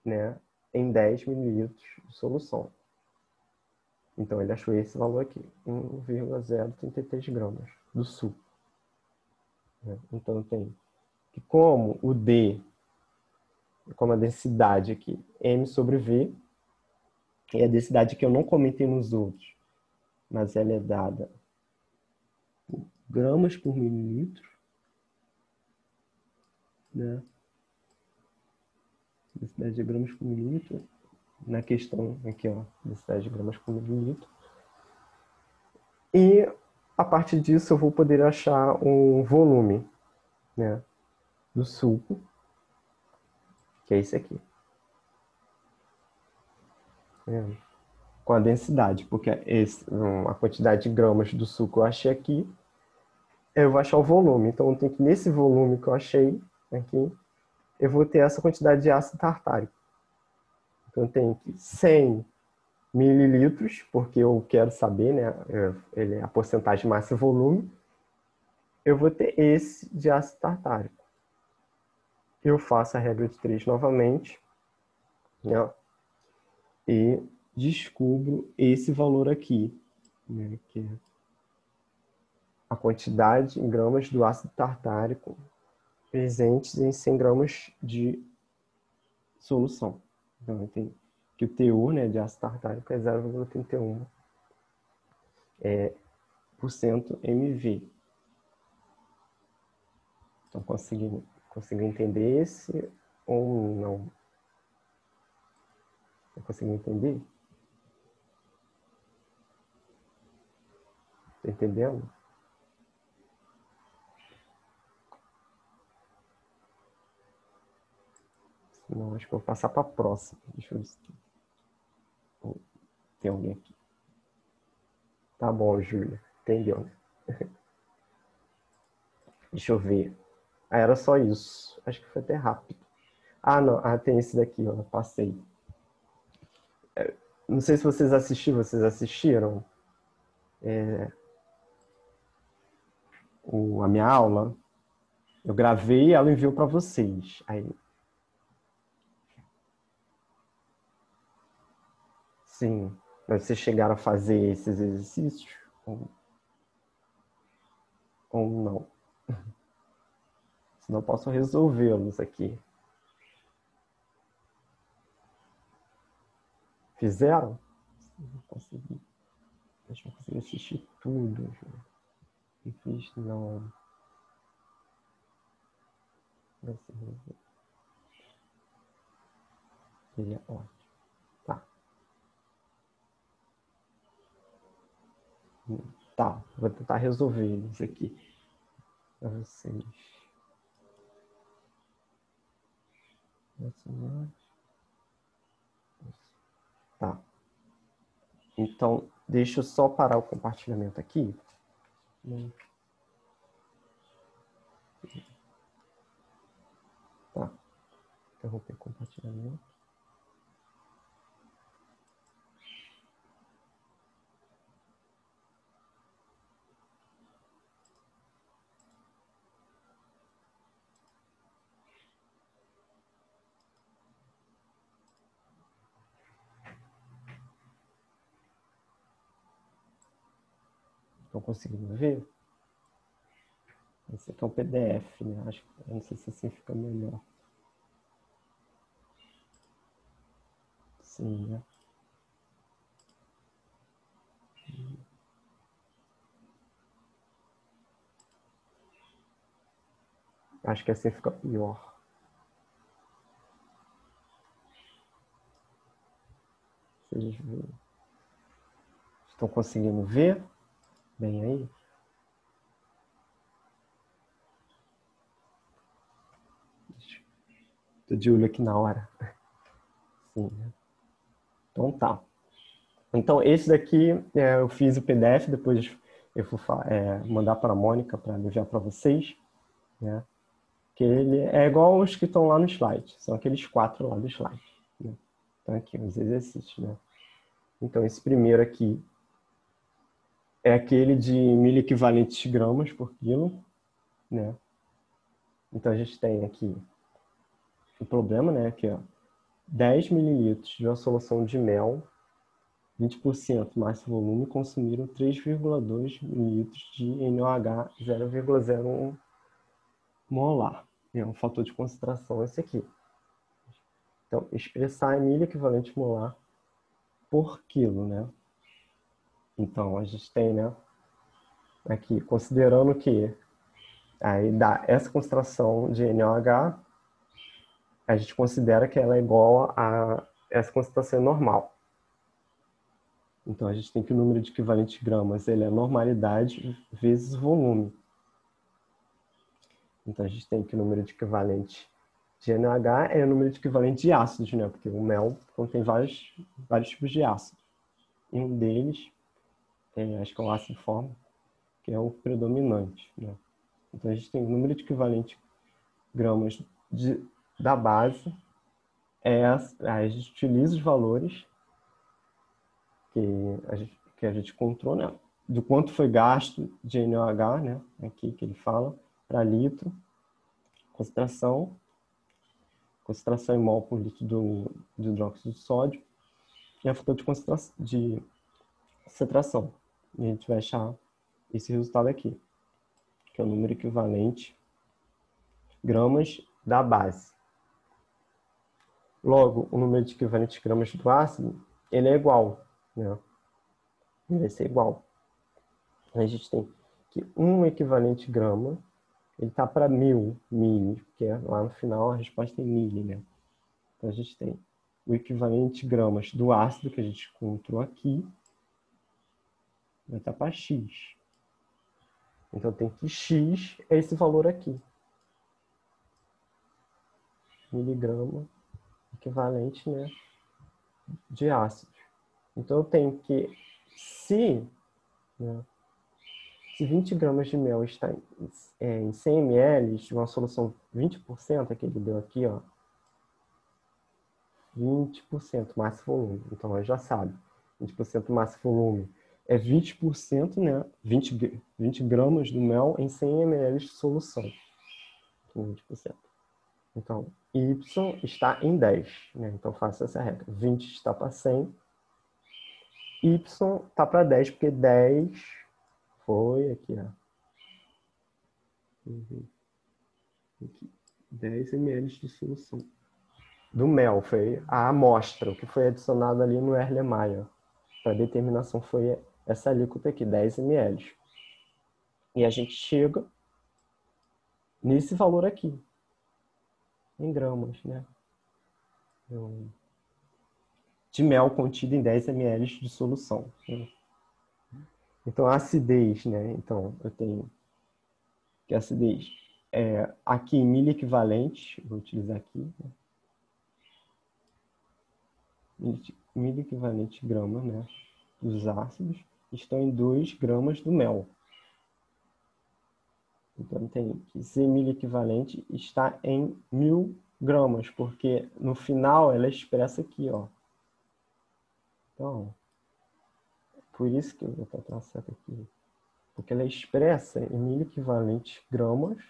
né, em 10 mililitros de solução. Então, ele achou esse valor aqui, 1,033 gramas do suco. Então, tem que como o D, como a densidade aqui, M sobre V, e a densidade que eu não comentei nos outros, mas ela é dada por gramas por mililitro, né? Densidade de gramas por mililitro. Na questão aqui, ó, densidade de gramas por mililitro. E a partir disso eu vou poder achar um volume, né? do suco, que é esse aqui. Com a densidade, porque a quantidade de gramas do suco eu achei aqui, eu vou achar o volume. Então, eu tenho que, nesse volume que eu achei aqui, eu vou ter essa quantidade de ácido tartárico. Então, eu tenho que 100 mililitros, porque eu quero saber, né, ele é a porcentagem massa e volume, eu vou ter esse de ácido tartárico. Eu faço a regra de 3 novamente, né, e descubro esse valor aqui, né, que é a quantidade em gramas do ácido tartárico presentes em 100 gramas de solução. Então, tem que o teor, né, de ácido tartárico é 0,31% mV. Então, conseguiu entender esse ou não? Não conseguiu entender? Tá entendendo? Não, acho que eu vou passar para a próxima. Deixa eu ver se tem alguém aqui. Tá bom, Júlia. Entendeu, né? Deixa eu ver. Ah, era só isso. Acho que foi até rápido. Ah, não. Ah, tem esse daqui, ó. Passei. Não sei se vocês assistiram. Vocês assistiram a minha aula? Eu gravei e ela enviou para vocês. Aí. Sim. Mas vocês chegaram a fazer esses exercícios? Ou não? Senão eu posso resolvê-los aqui. Fizeram? Não consegui. Deixa eu conseguir assistir tudo. Não fiz, não. Vai ser resolvido. Seria ótimo. Tá. Tá, vou tentar resolver isso aqui para vocês. Tá. Então, deixa eu só parar o compartilhamento aqui. Tá. Interromper o compartilhamento. Estão conseguindo ver? Esse aqui é um PDF, né? Acho que, eu não sei se assim fica melhor. Sim, né? Acho que assim fica pior. Vocês estão conseguindo ver bem aí? Estou de olho aqui na hora. Sim, né? Então tá. Então esse daqui eu fiz o PDF, depois eu vou mandar para a Mônica para enviar para vocês, né? Que ele é igual aos que estão lá no slide, são aqueles 4 lá do slide, né? Então aqui os exercícios, né? Então esse primeiro aqui é aquele de 1.000 equivalentes gramas por quilo, né? Então a gente tem aqui o problema, né? Aqui, ó, 10 mililitros de uma solução de mel, 20% mais volume, consumiram 3,2 mililitros de NaOH 0,01 molar. É um fator de concentração esse aqui. Então, expressar em milho equivalente molar por quilo, né? Então, a gente tem, né, aqui, considerando que aí dá essa concentração de NaOH, a gente considera que ela é igual a essa concentração normal. Então, a gente tem que o número de equivalentes gramas ele é normalidade vezes volume. Então, a gente tem que o número de equivalente de NaOH é o número de equivalente de ácidos, né? Porque o mel contém vários tipos de ácido. E um deles, acho que é o ácido fórmico, que é o predominante, né? Então, a gente tem o número de equivalente gramas da base. A gente utiliza os valores que a gente encontrou, né? Do quanto foi gasto de NaOH, né? Aqui que ele fala, para litro. Concentração em mol por litro de hidróxido de sódio. E a fator de concentração. E a gente vai achar esse resultado aqui, que é o número equivalente gramas da base. Logo, o número de equivalentes gramas do ácido, ele é igual, né? Ele vai ser igual. A gente tem que um equivalente grama, ele está para 1000 mili, porque lá no final a resposta é mili, né? Então a gente tem o equivalente gramas do ácido que a gente encontrou aqui, vai estar para X. Então tem que X é esse valor aqui. Miligrama equivalente, né, de ácido. Então eu tenho que, se 20 gramas de mel está em 100 ml de uma solução 20%, que ele deu aqui, ó, 20% massa e volume. Então nós já sabe, 20% massa e volume é 20%, né, 20 gramas do mel em 100 ml de solução. 20%. Então, Y está em 10, né? Então, faça essa regra. 20 está para 100. Y está para 10, porque 10 foi aqui, ó. Aqui, 10 ml de solução. Do mel, foi a amostra, o que foi adicionado ali no Erlenmeyer. Para determinação foi essa alíquota aqui, 10 ml. E a gente chega nesse valor aqui, em gramas, né? De mel contido em 10 ml de solução. Então, a acidez, né? Então, eu tenho que a acidez é aqui em miliequivalente, vou utilizar aqui, né? Miliequivalente gramas, né? Dos ácidos estão em 2 gramas do mel. Então, tem que ser miliequivalente está em 1000 gramas, porque no final ela é expressa aqui, ó. Então, por isso que eu vou estar traçando aqui. Porque ela é expressa em miliequivalentes gramas.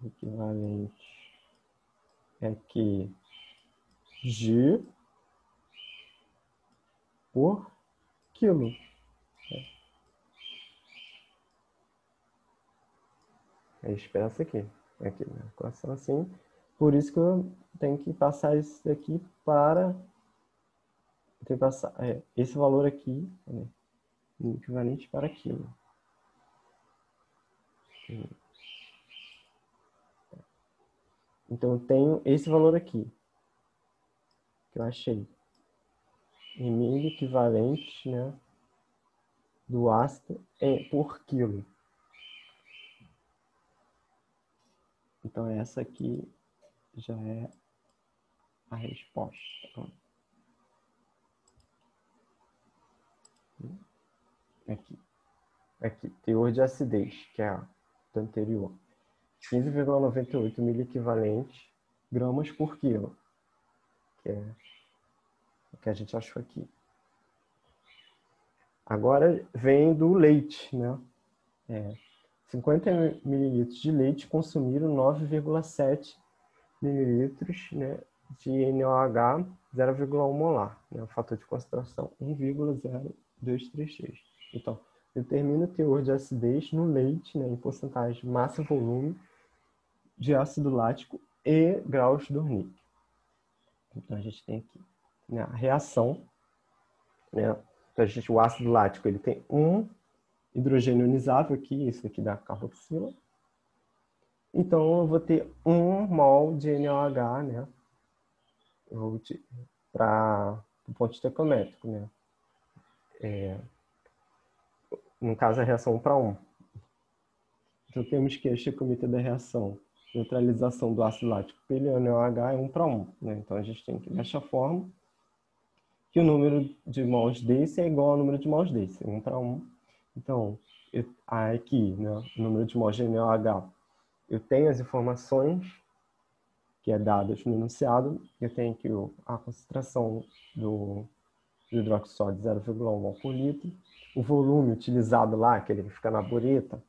Equivalente é que G por quilo. É expressa aqui. Aqui, né? Equação assim. Por isso que eu tenho que passar isso aqui para... Eu tenho que passar esse valor aqui, né? Equivalente para quilo. Então, eu tenho esse valor aqui, que eu achei. Em milho equivalente, né, do ácido por quilo. Então, essa aqui já é a resposta. Aqui, teor de acidez, que é a do anterior. 15,98 miliequivalente gramas por quilo, que é o que a gente achou aqui. Agora vem do leite, né? 50 mililitros de leite consumiram 9,7 mililitros, né, de NaOH 0,1 molar, né? O fator de concentração 1,0233. Então, determina o teor de acidez no leite, né, em porcentagem massa e volume de ácido lático e graus de Dornick. Então, a gente tem aqui, né, a reação, né? Então, o ácido lático ele tem um hidrogênio ionizável aqui, isso aqui da carboxila. Então, eu vou ter 1 mol de NaOH, né? Para o ponto estequiométrico, né? No caso, a reação 1 para 1. Então temos que este comitê da reação, neutralização do ácido lático pelo NaOH é 1 para 1. Né? Então a gente tem que desta forma que o número de mols desse é igual ao número de mols desse, 1 para 1. Então, aqui, né, o número de mols de NaOH, eu tenho as informações que é dadas no enunciado, eu tenho que a concentração do hidroxil de 0,1 mol por litro, o volume utilizado lá, aquele que fica na bureta,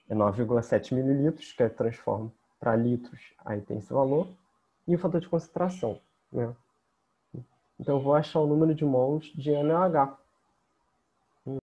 é 9,7 mililitros, que transforma para litros, aí tem esse valor, e o fator de concentração. Né? Então, eu vou achar o número de mols de NaOH.